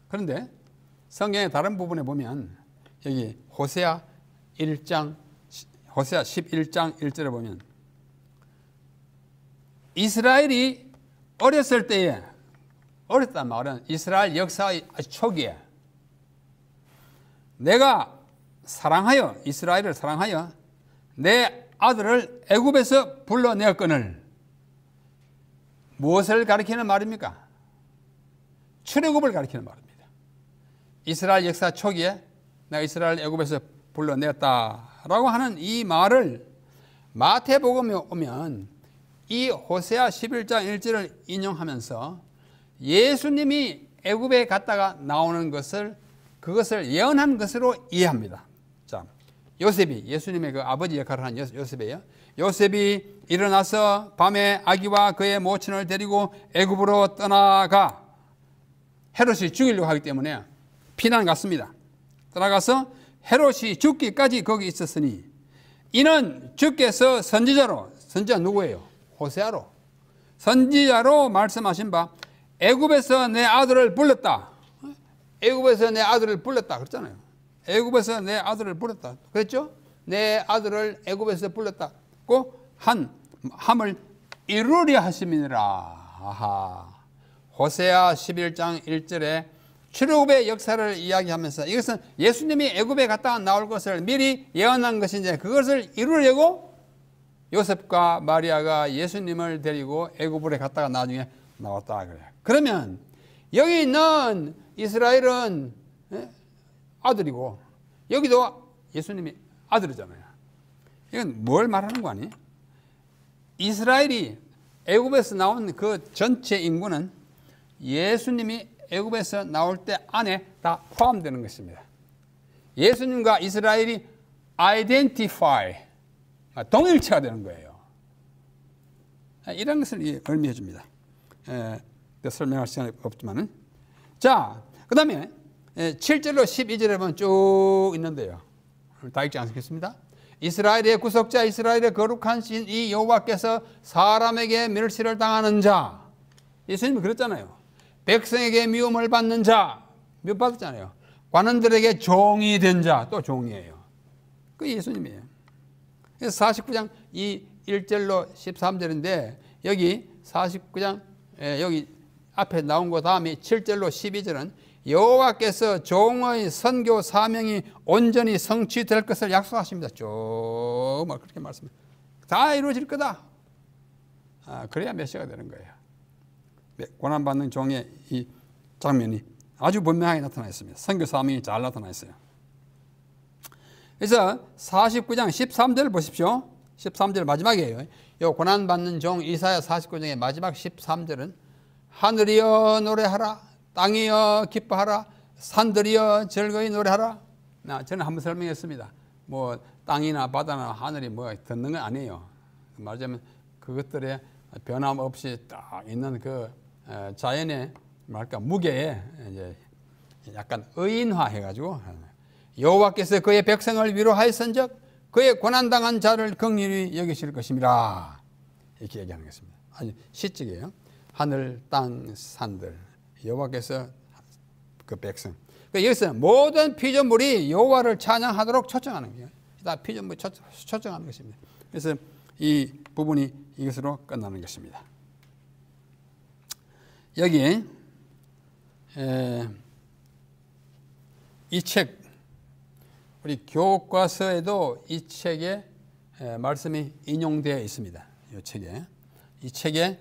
Speaker 1: 그런데 성경의 다른 부분에 보면 여기 호세아 11장 1절에 보면 이스라엘이 어렸을 때에 어렸단 말은 이스라엘 역사의 초기에 내가 사랑하여 이스라엘을 사랑하여 내 아들을 애굽에서 불러내었거늘 무엇을 가리키는 말입니까? 출애굽을 가리키는 말입니다. 이스라엘 역사 초기에 내가 이스라엘 애굽에서 불러내었다라고 하는 이 말을 마태복음에 오면 이 호세아 11장 1절을 인용하면서 예수님이 애굽에 갔다가 나오는 것을 그것을 예언한 것으로 이해합니다. 자, 요셉이 예수님의 그 아버지 역할을 한 요셉이에요. 요셉이 일어나서 밤에 아기와 그의 모친을 데리고 애굽으로 떠나가 헤롯이 죽이려고 하기 때문에 피난 갔습니다. 떠나가서 헤롯이 죽기까지 거기 있었으니 이는 주께서 선지자 누구예요? 호세아로 선지자로 말씀하신 바 애굽에서 내 아들을 불렀다. 애굽에서 내 아들을 불렀다 그랬잖아요. 애굽에서 내 아들을 불렀다 그랬죠? 내 아들을 애굽에서 불렀다고 함을 이루려 하심이니라. 아하. 호세아 11장 1절에 출애굽의 역사를 이야기하면서 이것은 예수님이 애굽에 갔다가 나올 것을 미리 예언한 것인데 그것을 이루려고 요셉과 마리아가 예수님을 데리고 애굽으로 갔다가 나중에 나왔다 그래요. 그러면 여기 있는 이스라엘은 아들이고 여기도 예수님이 아들이잖아요. 이건 뭘 말하는 거 아니에요? 이스라엘이 애굽에서 나온 그 전체 인구는 예수님이 애굽에서 나올 때 안에 다 포함되는 것입니다. 예수님과 이스라엘이 identify 동일체가 되는 거예요. 이런 것을 의미해 줍니다. 설명할 시간이 없지만은. 자, 그 다음에 7절로 12절에 보면 쭉 있는데요. 다 읽지 않겠습니다. 이스라엘의 구속자 이스라엘의 거룩한 신 이 여호와께서 사람에게 멸시를 당하는 자 예수님이 그랬잖아요. 백성에게 미움을 받는 자 몇 받았잖아요. 관원들에게 종이 된 자 또 종이에요. 그 예수님이에요. 그래서 49장 이 1절로 13절인데 여기 49장 여기 앞에 나온 거 다음에 7절로 12절은 여호와께서 종의 선교 사명이 온전히 성취될 것을 약속하십니다. 쭉 그렇게 말씀합니다. 다 이루어질 거다. 그래야 메시아가 되는 거예요. 고난받는 종의 이 장면이 아주 분명하게 나타나 있습니다. 선교 사명이 잘 나타나 있어요. 그래서 49장 13절 보십시오. 13절 마지막이에요. 이 고난받는 종 이사야 49장의 마지막 13절은 하늘이여 노래하라 땅이여 기뻐하라 산들이여 즐거이 노래하라. 저는 한번 설명했습니다. 뭐 땅이나 바다나 하늘이 뭐 듣는 건 아니에요. 말하자면 그것들의 변함없이 딱 있는 그 자연의 뭐랄까 무게에 이제 약간 의인화해가지고 여호와께서 그의 백성을 위로하였은즉 그의 고난당한 자를 긍휼히 여기실 것입니다. 이렇게 얘기하는 것입니다. 아주 시적이에요. 하늘, 땅, 산들 여호와께서 그 백성. 여기서 모든 피조물이 여호와를 찬양하도록 초청하는 거예요. 다 피조물이 초청하는 것입니다. 그래서 이 부분이 이것으로 끝나는 것입니다. 여기 이 책 우리 교과서에도 이 책에 말씀이 인용되어 있습니다. 이 책에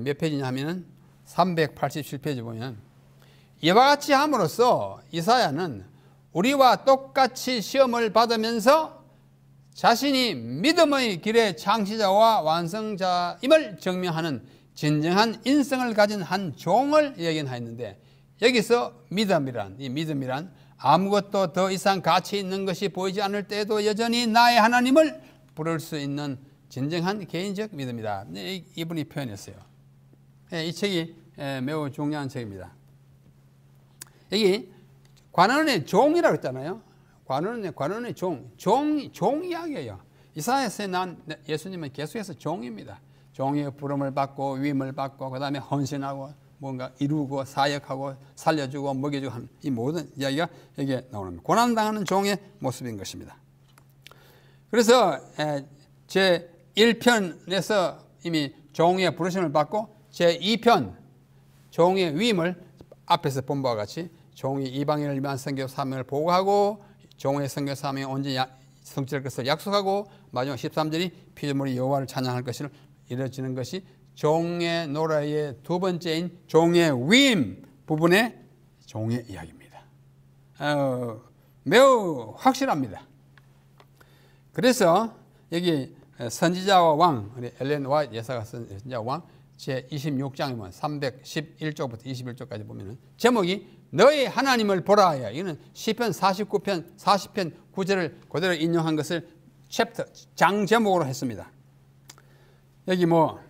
Speaker 1: 몇 페이지냐 하면은 387페이지 보면 이와 같이 함으로써 이사야는 우리와 똑같이 시험을 받으면서 자신이 믿음의 길의 창시자와 완성자임을 증명하는 진정한 인성을 가진 한 종을 예견하였는데 여기서 믿음이란 아무것도 더 이상 가치 있는 것이 보이지 않을 때에도 여전히 나의 하나님을 부를 수 있는 진정한 개인적 믿음이다. 이분이 표현했어요. 이 책이 매우 중요한 책입니다. 여기 관원의 종이라고 했잖아요. 관원의 종 이야기예요. 이사야서에 난 예수님은 계속해서 종입니다. 종의 부름을 받고 위임을 받고 그 다음에 헌신하고 뭔가 이루고 사역하고 살려주고 먹여주고 하는 이 모든 이야기가 여기에 나오는 고난당하는 종의 모습인 것입니다. 그래서 제 1편에서 이미 종의 부르심을 받고 제 2편 종의 위임을 앞에서 본 바와 같이 종이 이방인을 위한 선교 사명을 보고하고 종의 선교 사명이 온전히 성취할 것을 약속하고 마지막 13절이 피조물이 여호와를 찬양할 것을 이루어지는 것이 종의 노래의 두 번째인 종의 위임 부분의 종의 이야기입니다. 매우 확실합니다. 그래서 여기 선지자와 왕, 우리 엘렌 화이트 여사가 쓴 선지자와 왕 제 26장이면 311쪽부터 21쪽까지 보면은 제목이 너의 하나님을 보라. 이거는 시편 49편 40편 9절을 그대로 인용한 것을 장 제목으로 했습니다. 여기 뭐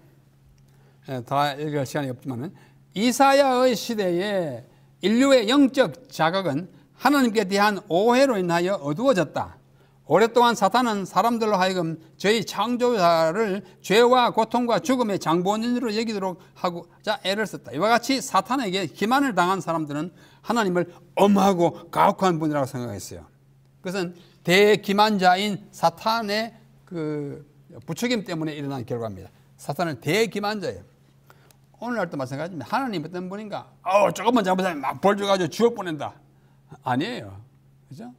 Speaker 1: 다 읽을 시간이 없지만은 이사야의 시대에 인류의 영적 자각은 하나님께 대한 오해로 인하여 어두워졌다. 오랫동안 사탄은 사람들로 하여금 저희 창조자를 죄와 고통과 죽음의 장본인으로 여기도록 하고자 애를 썼다. 이와 같이 사탄에게 기만을 당한 사람들은 하나님을 엄하고 가혹한 분이라고 생각했어요. 그것은 대기만자인 사탄의 그 부추김 때문에 일어난 결과입니다. 사탄은 대기만자예요. 오늘날도 마찬가지입니다. 하나님 어떤 분인가? 조금만 잘못하면 막 벌 줘가지고 지옥 보낸다. 아니에요. 그죠?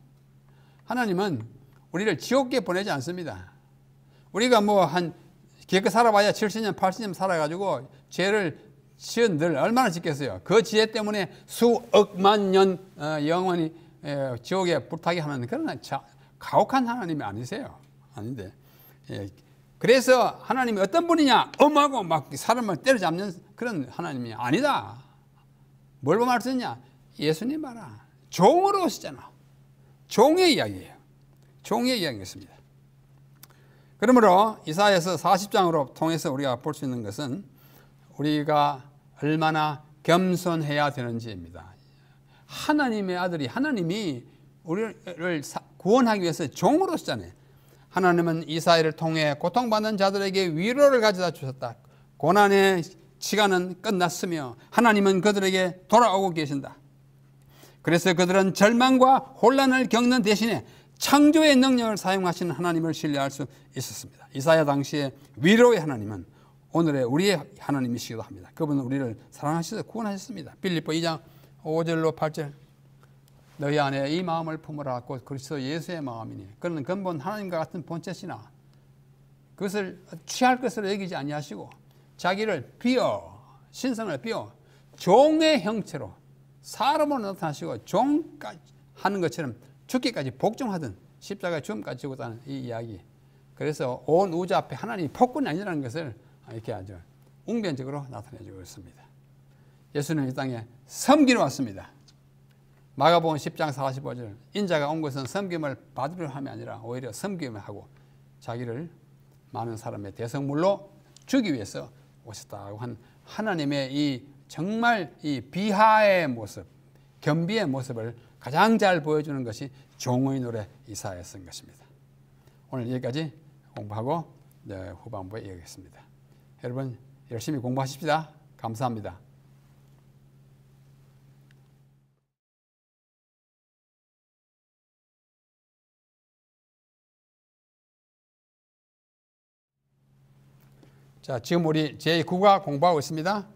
Speaker 1: 하나님은 우리를 지옥에 보내지 않습니다. 우리가 뭐 한 기껏 살아봐야 70년, 80년 살아가지고 죄를 지은들 얼마나 짓겠어요. 그 지혜 때문에 수억만 년 영원히 지옥에 불타게 하는 그런 가혹한 하나님이 아니세요. 아닌데. 그래서 하나님이 어떤 분이냐? 엄하고 막 사람을 때려잡는 그런 하나님이 아니다. 뭘 보면 알 수 있냐? 예수님 봐라. 종으로 오시잖아. 종의 이야기예요. 종의 이야기였습니다. 그러므로 이사야서 40장으로 통해서 우리가 볼 수 있는 것은 우리가 얼마나 겸손해야 되는지입니다. 하나님의 아들이 하나님이 우리를 구원하기 위해서 종으로 오시잖아요. 하나님은 이사야를 통해 고통받는 자들에게 위로를 가져다 주셨다. 고난의 시간은 끝났으며 하나님은 그들에게 돌아오고 계신다. 그래서 그들은 절망과 혼란을 겪는 대신에 창조의 능력을 사용하시는 하나님을 신뢰할 수 있었습니다. 이사야 당시의 위로의 하나님은 오늘의 우리의 하나님이시기도 합니다. 그분은 우리를 사랑하셔서 구원하셨습니다. 빌립보 2장 5절로 8절 너희 안에 이 마음을 품으라 곧 그리스도 예수의 마음이니 그는 근본 하나님과 같은 본체시나 그것을 취할 것으로 여기지 아니하시고 자기를 비어 신성을 비어 종의 형체로 사람으로 나타나시고 종까지 하는 것처럼 죽기까지 복종하던 십자가의 죽음까지 지고다는 이 이야기. 그래서 온 우주 앞에 하나님이 폭군이 아니라는 것을 이렇게 아주 웅변적으로 나타내주고 있습니다. 예수는 이 땅에 섬기러 왔습니다. 마가복음 10장 45절 인자가 온 것은 섬김을 받으려 함이 아니라 오히려 섬김을 하고 자기를 많은 사람의 대성물로 주기 위해서 오셨다고 한 하나님의 이 정말 이 비하의 모습, 겸비의 모습을 가장 잘 보여주는 것이 종의 노래 이사야에 쓴 것입니다. 오늘 여기까지 공부하고 후반부에 이어가겠습니다. 여러분 열심히 공부하십시다. 감사합니다. 자, 지금 우리 제9과 공부하고 있습니다.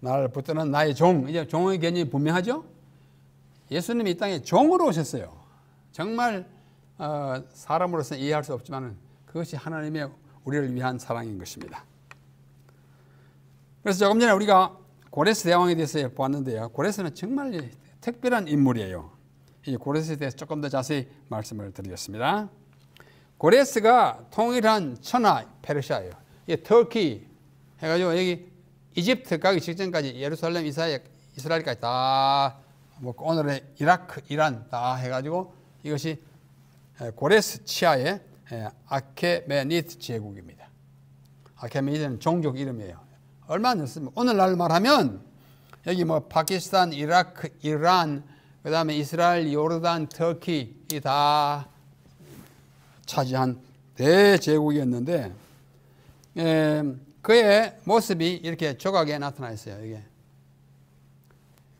Speaker 1: 나를 붙드는 나의 종. 이제 종의 개념이 분명하죠? 예수님이 이 땅에 종으로 오셨어요. 정말 사람으로서 이해할 수 없지만 그것이 하나님의 우리를 위한 사랑인 것입니다. 그래서 조금 전에 우리가 고레스 대왕에 대해서 보았는데요. 고레스는 정말 특별한 인물이에요. 이 고레스에 대해서 조금 더 자세히 말씀을 드리겠습니다. 고레스가 통일한 천하 페르시아예요. 이 터키 해가지고 여기 이집트 가기 직전까지 예루살렘, 이스라엘까지 다 뭐 오늘의 이라크, 이란 다 해가지고 이것이 고레스 치하의 아케메니드 제국입니다. 아케메니드는 종족 이름이에요. 얼마 넣습니까? 오늘날 말하면 여기 뭐 파키스탄, 이라크, 이란, 그 다음에 이스라엘, 요르단, 터키 이 다 차지한 대제국이었는데 그의 모습이 이렇게 조각에 나타나 있어요. 이게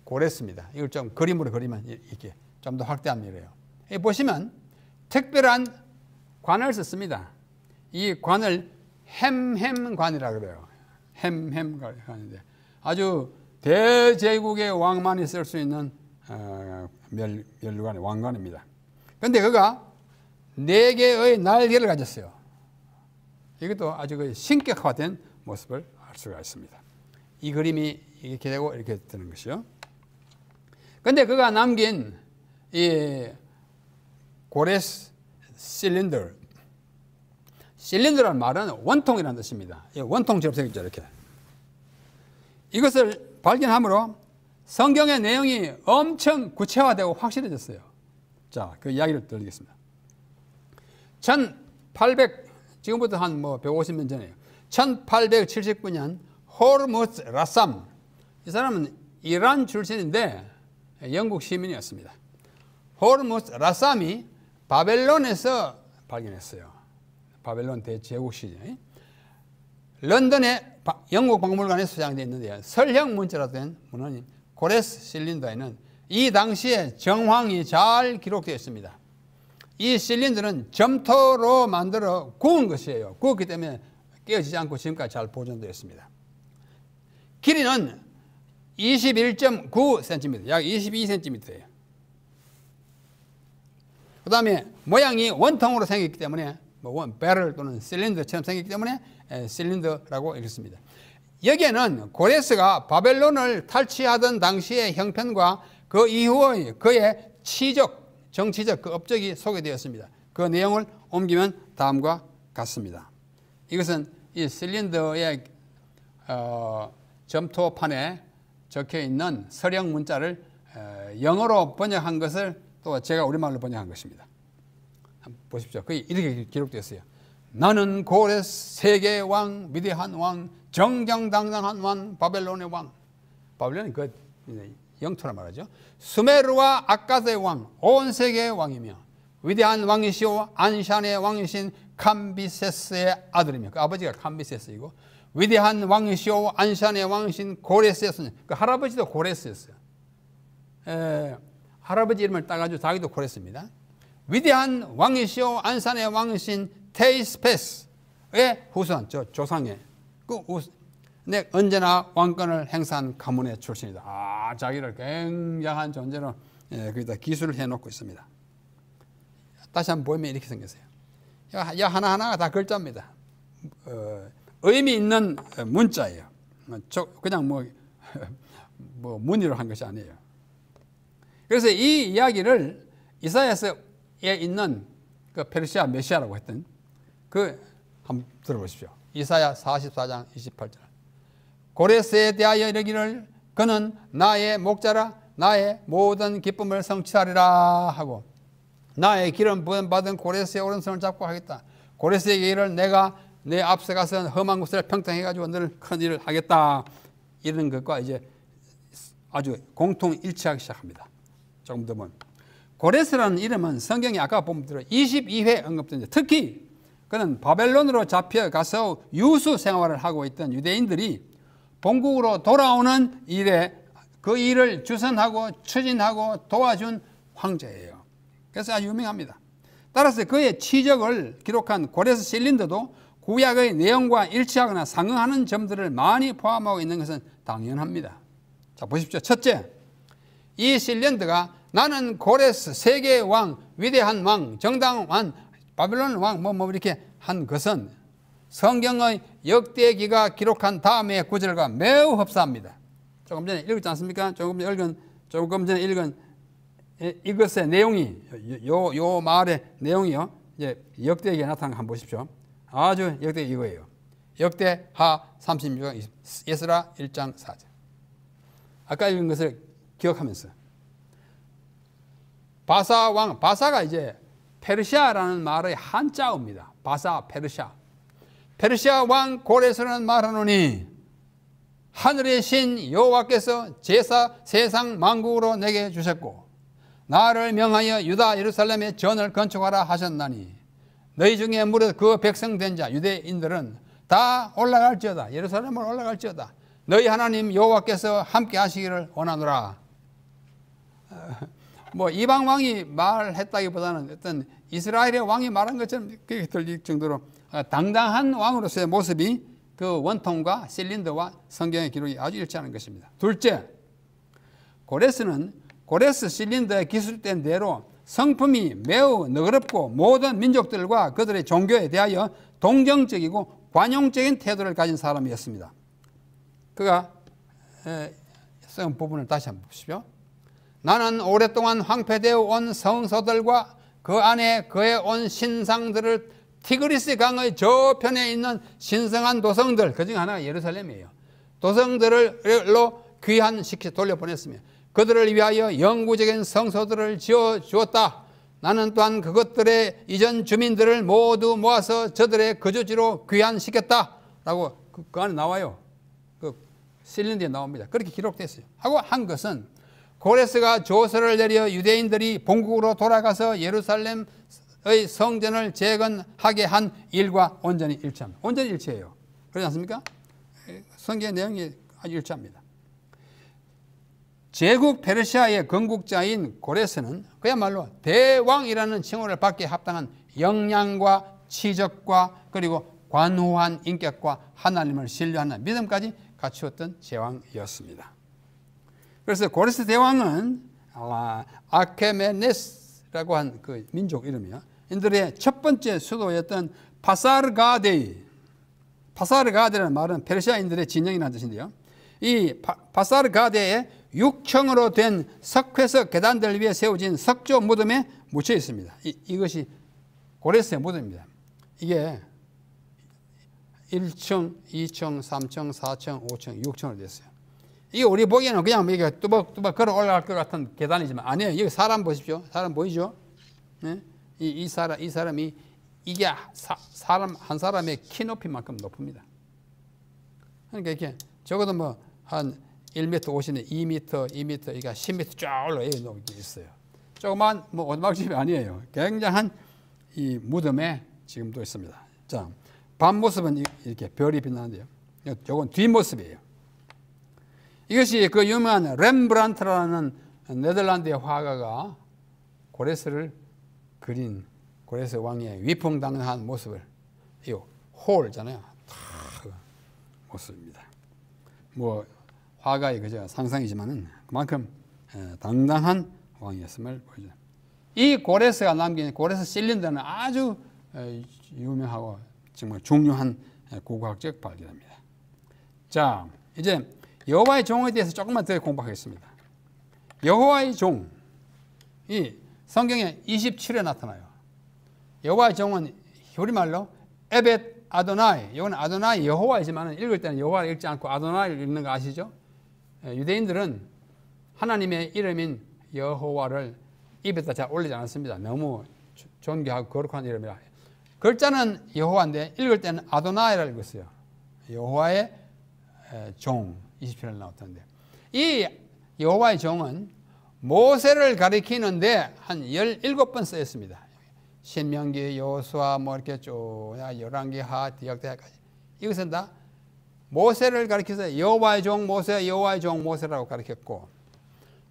Speaker 1: 고레스입니다. 이걸 좀 그림으로 그리면 이렇게 좀 더 확대한 미래요. 여기 보시면 특별한 관을 썼습니다. 이 관을 햄햄관이라 그래요. 햄햄관인데 아주 대제국의 왕만이 쓸 수 있는 멸관의 왕관입니다. 그런데 그가 4개의 날개를 가졌어요. 이것도 아주 신격화된 모습을 알 수가 있습니다. 이 그림이 이렇게 되고 이렇게 되는 것이요. 그런데 그가 남긴 이 고레스 실린더라는 말은 원통이라는 뜻입니다. 원통처럼 생겼죠, 이렇게. 이것을 발견함으로 성경의 내용이 엄청 구체화되고 확실해졌어요. 자, 그 이야기를 드리겠습니다. 지금부터 한 150년 전이에요. 1879년 호르무즈 라삼. 이 사람은 이란 출신인데 영국 시민이었습니다. 호르무즈 라삼이 바벨론에서 발견했어요. 바벨론 대제국 시절. 런던의 영국 박물관에 소장되어 있는데요. 설형 문자로 된 문헌인 고레스 실린더에는 이 당시에 정황이 잘 기록되어 있습니다. 이 실린더는 점토로 만들어 구운 것이에요. 구웠기 때문에 깨어지지 않고 지금까지 잘 보존되어 있습니다. 길이는 21.9cm, 약 22cm예요. 그 다음에 모양이 원통으로 생겼기 때문에 배럴 또는 실린더처럼 생겼기 때문에 실린더라고 읽습니다. 여기에는 고레스가 바벨론을 탈취하던 당시의 형편과 그 이후의 그의 정치적 그 업적이 소개되어 있습니다. 그 내용을 옮기면 다음과 같습니다. 이것은 이 실린더의 점토판에 적혀 있는 서령 문자를 영어로 번역한 것을 또 제가 우리말로 번역한 것입니다. 한번 보십시오. 그게 이렇게 기록되었어요. 나는 고레스 세계의 왕, 위대한 왕, 정정당당한 왕, 바벨론의 왕. 바벨론은 그 영토라 말하죠. 수메르와 아카드의 왕, 온 세계의 왕이며 위대한 왕이시오 안샨의 왕이신 캄비세스의 아들이며 그 아버지가 캄비세스이고 위대한 왕이시오 안샨의 왕이신 고레스였으니 그 할아버지도 고레스였어요. 할아버지 이름을 따가지고 자기도 고레스입니다. 위대한 왕이시오 안산의 왕이신 테이스페스의 후손, 저 조상의 내 언제나 왕권을 행사한 가문의 출신이다. 자기를 굉장한 존재로 거기다 기술을 해놓고 있습니다. 다시 한번 보면 이렇게 생겼어요. 하나하나가 다 글자입니다. 의미 있는 문자예요. 그냥 문의로 한 것이 아니에요. 그래서 이 이야기를 이사야서에 있는 그 페르시아 메시아라고 했던 한번 들어보십시오. 이사야 44장 28절. 고레스에 대하여 이르기를 그는 나의 목자라 나의 모든 기쁨을 성취하리라 하고 나의 기름 부음 받은 고레스의 오른손을 잡고 하겠다. 고레스에게 이를 내가 내 앞서 가서 험한 곳을 평정해가지고 너를 큰 일을 하겠다. 이런 것과 이제 아주 공통 일치하기 시작합니다. 조금 더 보면 고레스라는 이름은 성경에 아까 보면 22회 언급됩니다. 특히 그는 바벨론으로 잡혀가서 유수 생활을 하고 있던 유대인들이 본국으로 돌아오는 일에 그 일을 주선하고 추진하고 도와준 황제예요. 그래서 아주 유명합니다. 따라서 그의 치적을 기록한 고레스 실린더도 구약의 내용과 일치하거나 상응하는 점들을 많이 포함하고 있는 것은 당연합니다. 자, 보십시오. 첫째, 이 실린더가 나는 고레스 세계의 왕, 위대한 왕, 정당한 바벨론 왕 뭐 이렇게 한 것은 성경의 역대기가 기록한 다음의 구절과 매우 흡사합니다. 조금 전에 읽었지 않습니까? 조금 전에 읽은 이것의 내용이 요 말의 내용이요. 이제 역대기에 나타난 거 한번 보십시오. 아주 역대기 이거예요. 역대하 36장 에스라 1장 4절. 아까 읽은 것을 기억하면서 바사 왕, 바사가 이제 페르시아라는 말의 한자어입니다. 바사, 페르시아. 페르시아 왕 고레스는 말하노니 하늘의 신 여호와께서 제사 세상 만국으로 내게 주셨고 나를 명하여 유다 예루살렘에 전을 건축하라 하셨나니 너희 중에 무릇 그 백성된 자 유대인들은 다 올라갈지어다. 예루살렘으로 올라갈지어다. 너희 하나님 여호와께서 함께 하시기를 원하노라. 뭐 이방 왕이 말했다기보다는 어떤 이스라엘의 왕이 말한 것처럼 그렇게 들릴 정도로 당당한 왕으로서의 모습이 그 원통과 실린더와 성경의 기록이 아주 일치하는 것입니다. 둘째, 고레스 실린더의 기술된 대로 성품이 매우 너그럽고 모든 민족들과 그들의 종교에 대하여 동정적이고 관용적인 태도를 가진 사람이었습니다. 그가 쓴 부분을 다시 한번 보십시오. 나는 오랫동안 황폐되어 온 성소들과 그 안에 그에 온 신상들을 티그리스 강의 저편에 있는 신성한 도성들, 그중 하나가 예루살렘이에요. 도성들로 귀환시켜 돌려보냈으며 그들을 위하여 영구적인 성소들을 지어 주었다. 나는 또한 그것들의 이전 주민들을 모두 모아서 저들의 거주지로 귀환시켰다. 라고 그 안에 나와요. 그 실린더에 나옵니다. 그렇게 기록됐어요. 하고 한 것은 고레스가 조서를 내려 유대인들이 본국으로 돌아가서 예루살렘의 성전을 재건하게 한 일과 온전히 일치합니다. 온전히 일치해요. 그렇지 않습니까? 성경의 내용이 아주 일치합니다. 제국 페르시아의 건국자인 고레스는 그야말로 대왕이라는 칭호를 받기에 합당한 역량과 치적과 그리고 관호한 인격과 하나님을 신뢰하는 믿음까지 갖추었던 제왕이었습니다. 그래서 고레스 대왕은 아케메네스라고 한 그 민족 이름이요. 인들의 첫 번째 수도였던 파사르가데라는 말은 페르시아인들의 진영이라는 뜻인데요. 이 파사르가데에 6층으로 된 석회석 계단들 위에 세워진 석조 무덤에 묻혀 있습니다. 이것이 고레스의 무덤입니다. 이게 1층, 2층, 3층, 4층, 5층, 6층으로 됐어요. 이게 우리 보기에는 그냥 이게 뚜벅뚜벅 걸어 올라갈 것 같은 계단이지만 아니에요. 여기 사람 보십시오. 사람 보이죠? 네? 이 사람이 이게 사람 한 사람의 키 높이만큼 높습니다. 그러니까 이렇게 적어도 뭐 한 1m 50에 2m, 2m, 그러니까 10m 쫙 올라 여기 있어요. 조그만 뭐 오두막집이 아니에요. 굉장한 이 무덤에 지금도 있습니다. 자, 밤모습은 이렇게 별이 빛나는데요. 이건 뒷모습이에요. 이것이 그 유명한 렘브란트라는 네덜란드의 화가가 고레스를 그린 고레스 왕의 위풍당당한 모습을 이 홀잖아요. 그 모습입니다. 뭐 화가의 그저 상상이지만은 그만큼 당당한 왕이었음을 보여줘. 이 고레스가 남긴 고레스 실린더는 아주 유명하고 정말 중요한 고고학적 발견입니다. 자, 이제 여호와의 종에 대해서 조금만 더 공부하겠습니다. 여호와의 종이 성경에 27회 나타나요. 여호와의 종은 우리말로 에벳 아도나이, 이건 아도나이 여호와이지만 읽을 때는 여호와를 읽지 않고 아도나이를 읽는 거 아시죠? 유대인들은 하나님의 이름인 여호와를 입에다 잘 올리지 않았습니다. 너무 존귀하고 거룩한 이름이라. 글자는 여호와인데 읽을 때는 아도나이라고 읽었어요. 여호와의 종 27절 나왔던데, 이 여호와의 종은 모세를 가리키는데 한 17번 쓰였습니다. 신명기, 여호수아 뭐 이렇게 쭉 열왕기, 하, 디악대까지. 이것은 다 모세를 가리켜서 여호와의 종 모세, 여호와의 종 모세라고 가리켰고,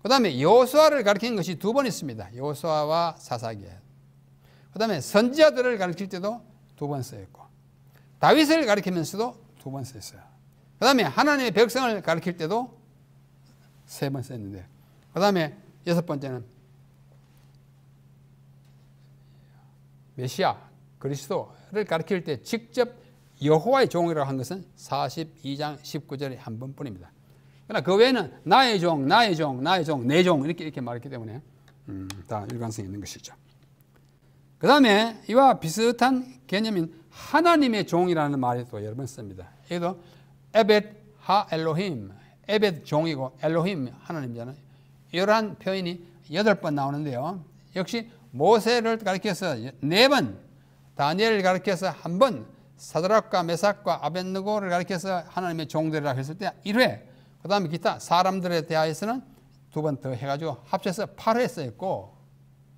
Speaker 1: 그 다음에 여호수아를 가리키는 것이 2번 있습니다. 여호수아와 사사기에. 그 다음에 선지자들을 가리킬 때도 2번 쓰였고, 다윗을 가리키면서도 2번 쓰였어요. 그 다음에 하나님의 백성을 가리킬 때도 3번 쓰였는데, 그 다음에 6번째는 메시아 그리스도를 가리킬 때 직접 여호와의 종이라고 한 것은 42장 19절에 한 번뿐입니다. 그러나 그 외에는 나의 종, 나의 종, 나의 종, 내 종 이렇게 말했기 때문에 다 일관성이 있는 것이죠. 그 다음에 이와 비슷한 개념인 하나님의 종이라는 말이 또 여러 번 씁니다. 이것도 에벳 하 엘로힘, 에벳 종이고 엘로힘 하나님이잖아요. 이러한 표현이 8번 나오는데요. 역시 모세를 가리켜서 4번, 다니엘을 가리켜서 1번, 사드락과 메삭과 아벳느고를 가리켜서 하나님의 종들이라고 했을 때 1회, 그 다음에 기타 사람들에 대하여서는 2번 더 해가지고 합쳐서 8회 쓰였고,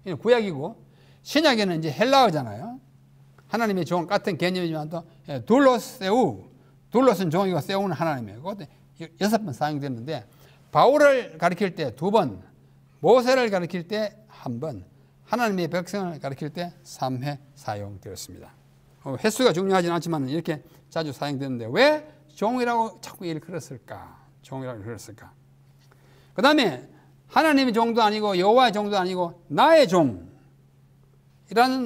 Speaker 1: 이건 구약이고, 신약에는 이제 헬라어잖아요. 하나님의 종 같은 개념이지만 또 둘로세우, 둘로스는 종이고 세우는 하나님이에요. 그것도 6번 사용됐는데, 바울을 가리킬 때 2번, 모세를 가리킬 때 1번, 하나님의 백성을 가리킬 때 3회 사용되었습니다. 횟수가 중요하진 않지만 이렇게 자주 사용되는데 왜 종이라고 자꾸 일컬었을까? 종이라고 일컬었을까? 그 다음에 하나님의 종도 아니고 여호와의 종도 아니고 나의 종이라는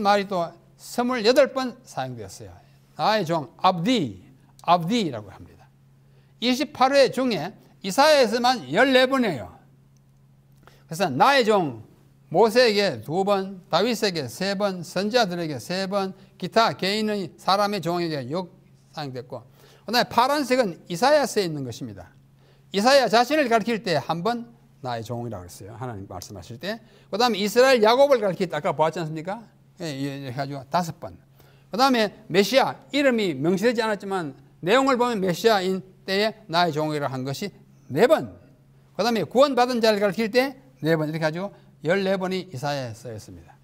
Speaker 1: 말이 또 28번 사용되었어요. 나의 종, 압디라고 합니다. 28회 중에 이사야에서만 14번이에요. 그래서 나의 종, 모세에게 2번, 다윗에게 3번, 선지자들에게 3번, 기타 개인의 사람의 종에게 6 사용됐고, 그 다음에 파란색은 이사야서에 있는 것입니다. 이사야 자신을 가리킬 때 1번 나의 종이라고 했어요. 하나님 말씀하실 때. 그 다음에 이스라엘 야곱을 가리킬 때 아까 보았지 않습니까? 해가지고 5번. 그 다음에 메시아, 이름이 명시되지 않았지만 내용을 보면 메시아인 때에 나의 종이라고 한 것이 4번. 그 다음에 구원받은 자를 가리킬 때 4번. 이렇게 가지고 14번이 이사야에 쓰였습니다.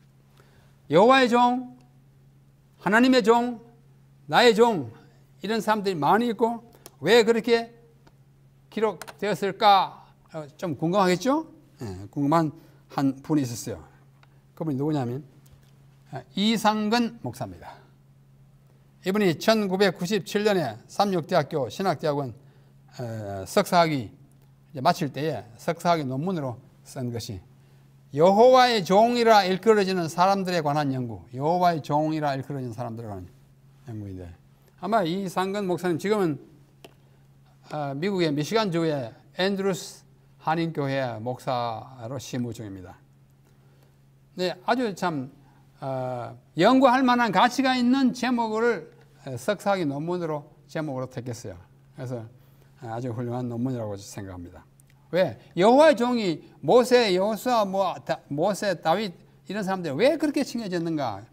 Speaker 1: 여호와의 종, 하나님의 종, 나의 종, 이런 사람들이 많이 있고 왜 그렇게 기록되었을까 좀 궁금하겠죠? 네, 궁금한 한 분이 있었어요. 그분이 누구냐면 이상근 목사입니다. 이분이 1997년에 삼육대학교 신학대학원 석사학위 마칠 때에 석사학위 논문으로 쓴 것이 여호와의 종이라 일컬어지는 사람들에 관한 연구, 여호와의 종이라 일컬어지는 사람들에 관한 연구인데, 아마 이상근 목사님 지금은 미국의 미시간주의 앤드루스 한인교회 목사로 심우 중입니다. 네, 아주 참 연구할 만한 가치가 있는 제목을 석사학위 논문으로 제목으로 택했어요. 그래서 아주 훌륭한 논문이라고 생각합니다. 왜? 여호와의 종이 모세, 여호수아, 모세, 다윗 이런 사람들 왜 그렇게 칭해졌는가?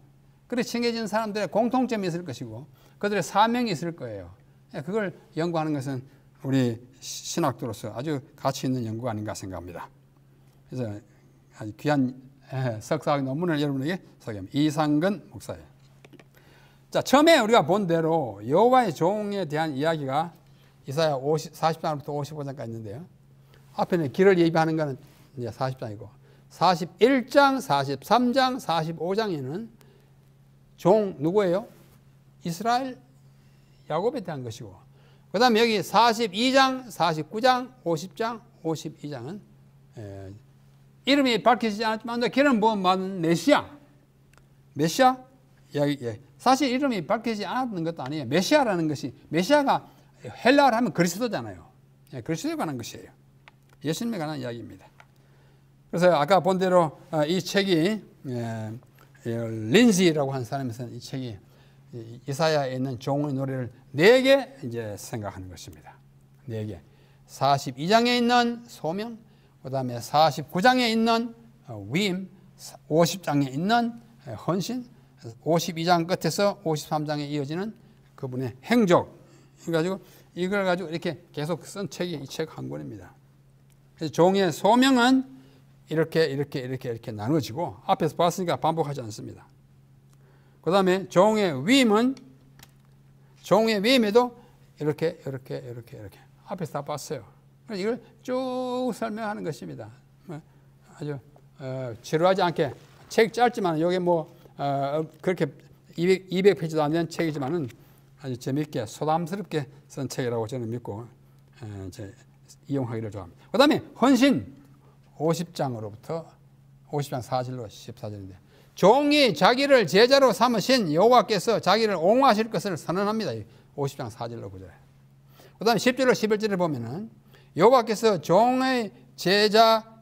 Speaker 1: 그렇게 칭해진 사람들의 공통점이 있을 것이고 그들의 사명이 있을 거예요. 그걸 연구하는 것은 우리 신학도로서 아주 가치 있는 연구가 아닌가 생각합니다. 그래서 아주 귀한 석사학위 논문을 여러분에게 소개합니다. 이상근 목사예요. 자, 처음에 우리가 본 대로 여호와의 종에 대한 이야기가 이사야 40장부터 55장까지 있는데요. 앞에는 길을 예비하는 것은 이제 40장이고 41장, 43장, 45장에는 종 누구예요? 이스라엘 야곱에 대한 것이고 그 다음에 여기 42장, 49장, 50장, 52장은 이름이 밝혀지지 않았지만 길은 부음받은 메시아 이야기. 사실 이름이 밝혀지지 않았던 것도 아니에요. 메시아라는 것이 메시아가 헬라어로 하면 그리스도잖아요. 그리스도에 관한 것이에요. 예수님에 관한 이야기입니다. 그래서 아까 본 대로 이 책이 린지라고 하는 사람이 쓴 이 책이 이사야에 있는 종의 노래를 4개 이제 생각하는 것입니다. 4개. 42장에 있는 소명, 그 다음에 49장에 있는 위임, 50장에 있는 헌신, 52장 끝에서 53장에 이어지는 그분의 행적. 그래가지고 이걸 가지고 이렇게 계속 쓴 책이 이 책 한 권입니다. 그래서 종의 소명은 이렇게 나눠지고 앞에서 봤으니까 반복하지 않습니다. 그 다음에 종의 위임은 종의 위임에도 이렇게 앞에서 다 봤어요. 그래서 이걸 쭉 설명하는 것입니다. 아주 지루하지 않게 책 짧지만 이게 뭐 그렇게 200페이지도 안 되는 책이지만은 아주 재미있게 소담스럽게 쓴 책이라고 저는 믿고 이용하기를 좋아합니다. 그 다음에 헌신 50장으로부터 50장 4절로 14절인데 종이 자기를 제자로 삼으신 여호와께서 자기를 옹호하실 것을 선언합니다. 50장 4절로 9절에. 그 다음에 10절로 11절에 보면은 여호와께서 종의 제자들의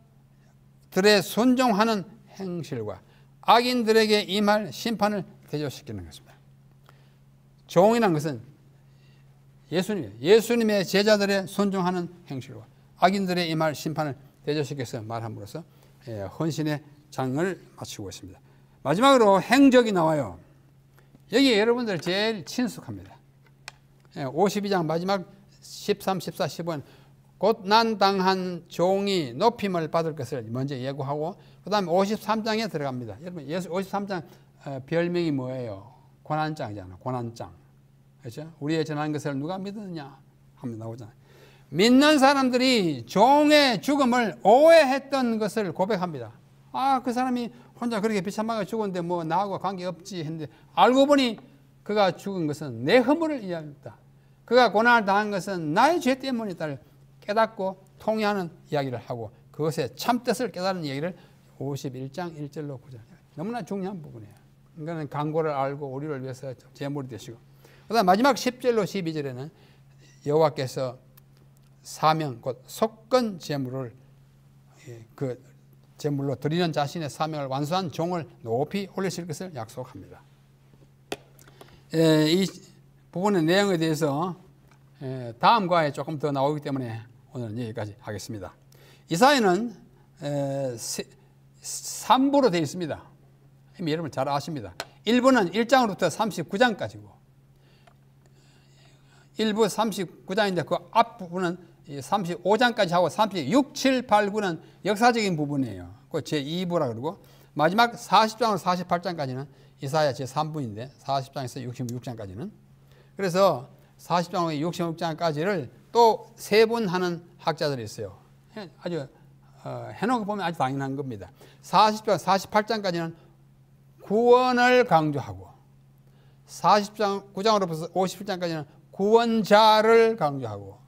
Speaker 1: 순종하는 행실과 악인들에게 임할 심판을 대조시키는 것입니다. 종이라는 것은 예수님이에요. 예수님의 제자들의 순종하는 행실과 악인들의 임할 심판을 대조시켜서 말함으로써 헌신의 장을 마치고 있습니다. 마지막으로 행적이 나와요. 여기 여러분들 제일 친숙합니다. 52장 마지막 13, 14, 15는 곧 난 당한 종이 높임을 받을 것을 먼저 예고하고 그 다음에 53장에 들어갑니다. 여러분 53장 별명이 뭐예요? 고난장이잖아요. 고난장. 그렇죠? 우리의 전한 것을 누가 믿느냐 하면 나오잖아요. 믿는 사람들이 종의 죽음을 오해했던 것을 고백합니다. 그 사람이 혼자 그렇게 비참하게 죽었는데 뭐 나하고 관계없지 했는데 알고 보니 그가 죽은 것은 내 허물을 이야기합니다. 그가 고난을 당한 것은 나의 죄 때문이다를 깨닫고 통회하는 이야기를 하고 그것의 참뜻을 깨달은 이야기를 51장 1절로 9절. 너무나 중요한 부분이에요. 그러니까 강고를 알고 우리를 위해서 제물이 되시고 그 다음 마지막 10절로 12절에는 여호와께서 사명 곧 속건 제물을 그 제물로 드리는 자신의 사명을 완수한 종을 높이 올리실 것을 약속합니다. 이 부분의 내용에 대해서 다음 과에 조금 더 나오기 때문에 오늘은 여기까지 하겠습니다. 이사야는 3부로 되어 있습니다. 이미 여러분 잘 아십니다. 1부는 1장으로부터 39장까지고 1부 39장인데 그 앞부분은 35장까지 하고 36, 7, 8, 9는 역사적인 부분이에요. 그 제2부라 그러고 마지막 40장으로 48장까지는 이사야 제3부인데 40장에서 66장까지는 그래서 40장에서 66장까지를 또 세분하는 학자들이 있어요. 아주 해놓고 보면 아주 당연한 겁니다. 40장, 48장까지는 구원을 강조하고 40장, 9장으로부터 57장까지는 구원자를 강조하고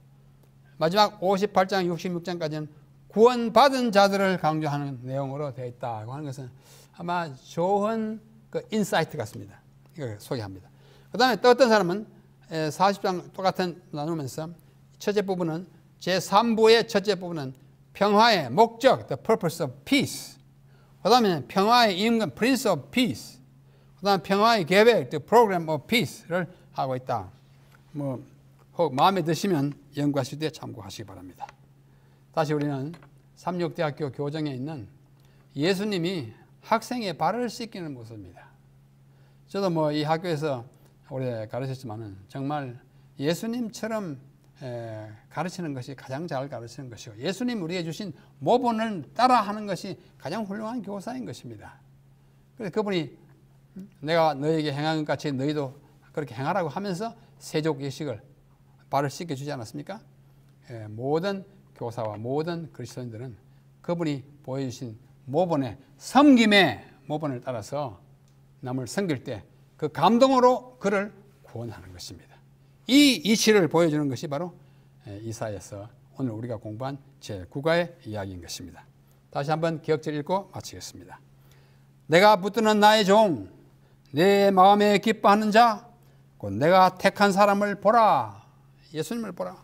Speaker 1: 마지막 58장, 66장까지는 구원받은 자들을 강조하는 내용으로 되어 있다고 하는 것은 아마 좋은 그 인사이트 같습니다. 이걸 소개합니다. 그 다음에 또 어떤 사람은 40장 똑같은 나누면서 첫째 부분은 제3부의 첫째 부분은 평화의 목적, the purpose of peace. 그 다음에 평화의 임금, prince of peace. 그 다음에 평화의 계획, the program of peace를 하고 있다. 혹 마음에 드시면 연구하실 때 참고하시기 바랍니다. 다시 우리는 삼육대학교 교정에 있는 예수님이 학생의 발을 씻기는 모습입니다. 저도 이 학교에서 오래 가르쳤지만은 정말 예수님처럼 가르치는 것이 가장 잘 가르치는 것이고 예수님 우리에게 주신 모본을 따라하는 것이 가장 훌륭한 교사인 것입니다. 그래서 그분이 내가 너에게 행한 것 같이 너희도 그렇게 행하라고 하면서 세족 예식을 발을 씻겨주지 않았습니까? 모든 교사와 모든 그리스도인들은 그분이 보여주신 모본의 섬김의 모본을 따라서 남을 섬길 때 그 감동으로 그를 구원하는 것입니다. 이 이치를 보여주는 것이 바로 이사야서 오늘 우리가 공부한 제9과의 이야기인 것입니다. 다시 한번 기억절 읽고 마치겠습니다. 내가 붙드는 나의 종, 내 마음에 기뻐하는 자, 곧 내가 택한 사람을 보라. 예수님을 보라.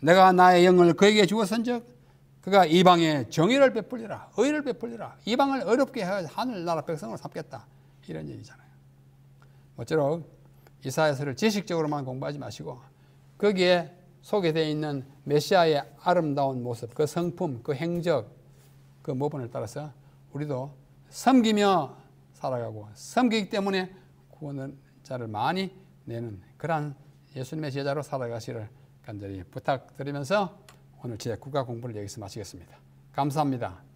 Speaker 1: 내가 나의 영을 그에게 주었은즉 그가 이방에 정의를 베풀리라. 의를 베풀리라. 이방을 어렵게 해서 하늘나라 백성을 삼겠다. 이런 얘기잖아요. 모쪼록 이사야서를 지식적으로만 공부하지 마시고 거기에 소개되어 있는 메시아의 아름다운 모습, 그 성품, 그 행적, 그 모본을 따라서 우리도 섬기며 살아가고 섬기기 때문에 구원은 자를 많이 내는 그러한 예수님의 제자로 살아가시를 간절히 부탁드리면서 오늘 제 국가 공부를 여기서 마치겠습니다. 감사합니다.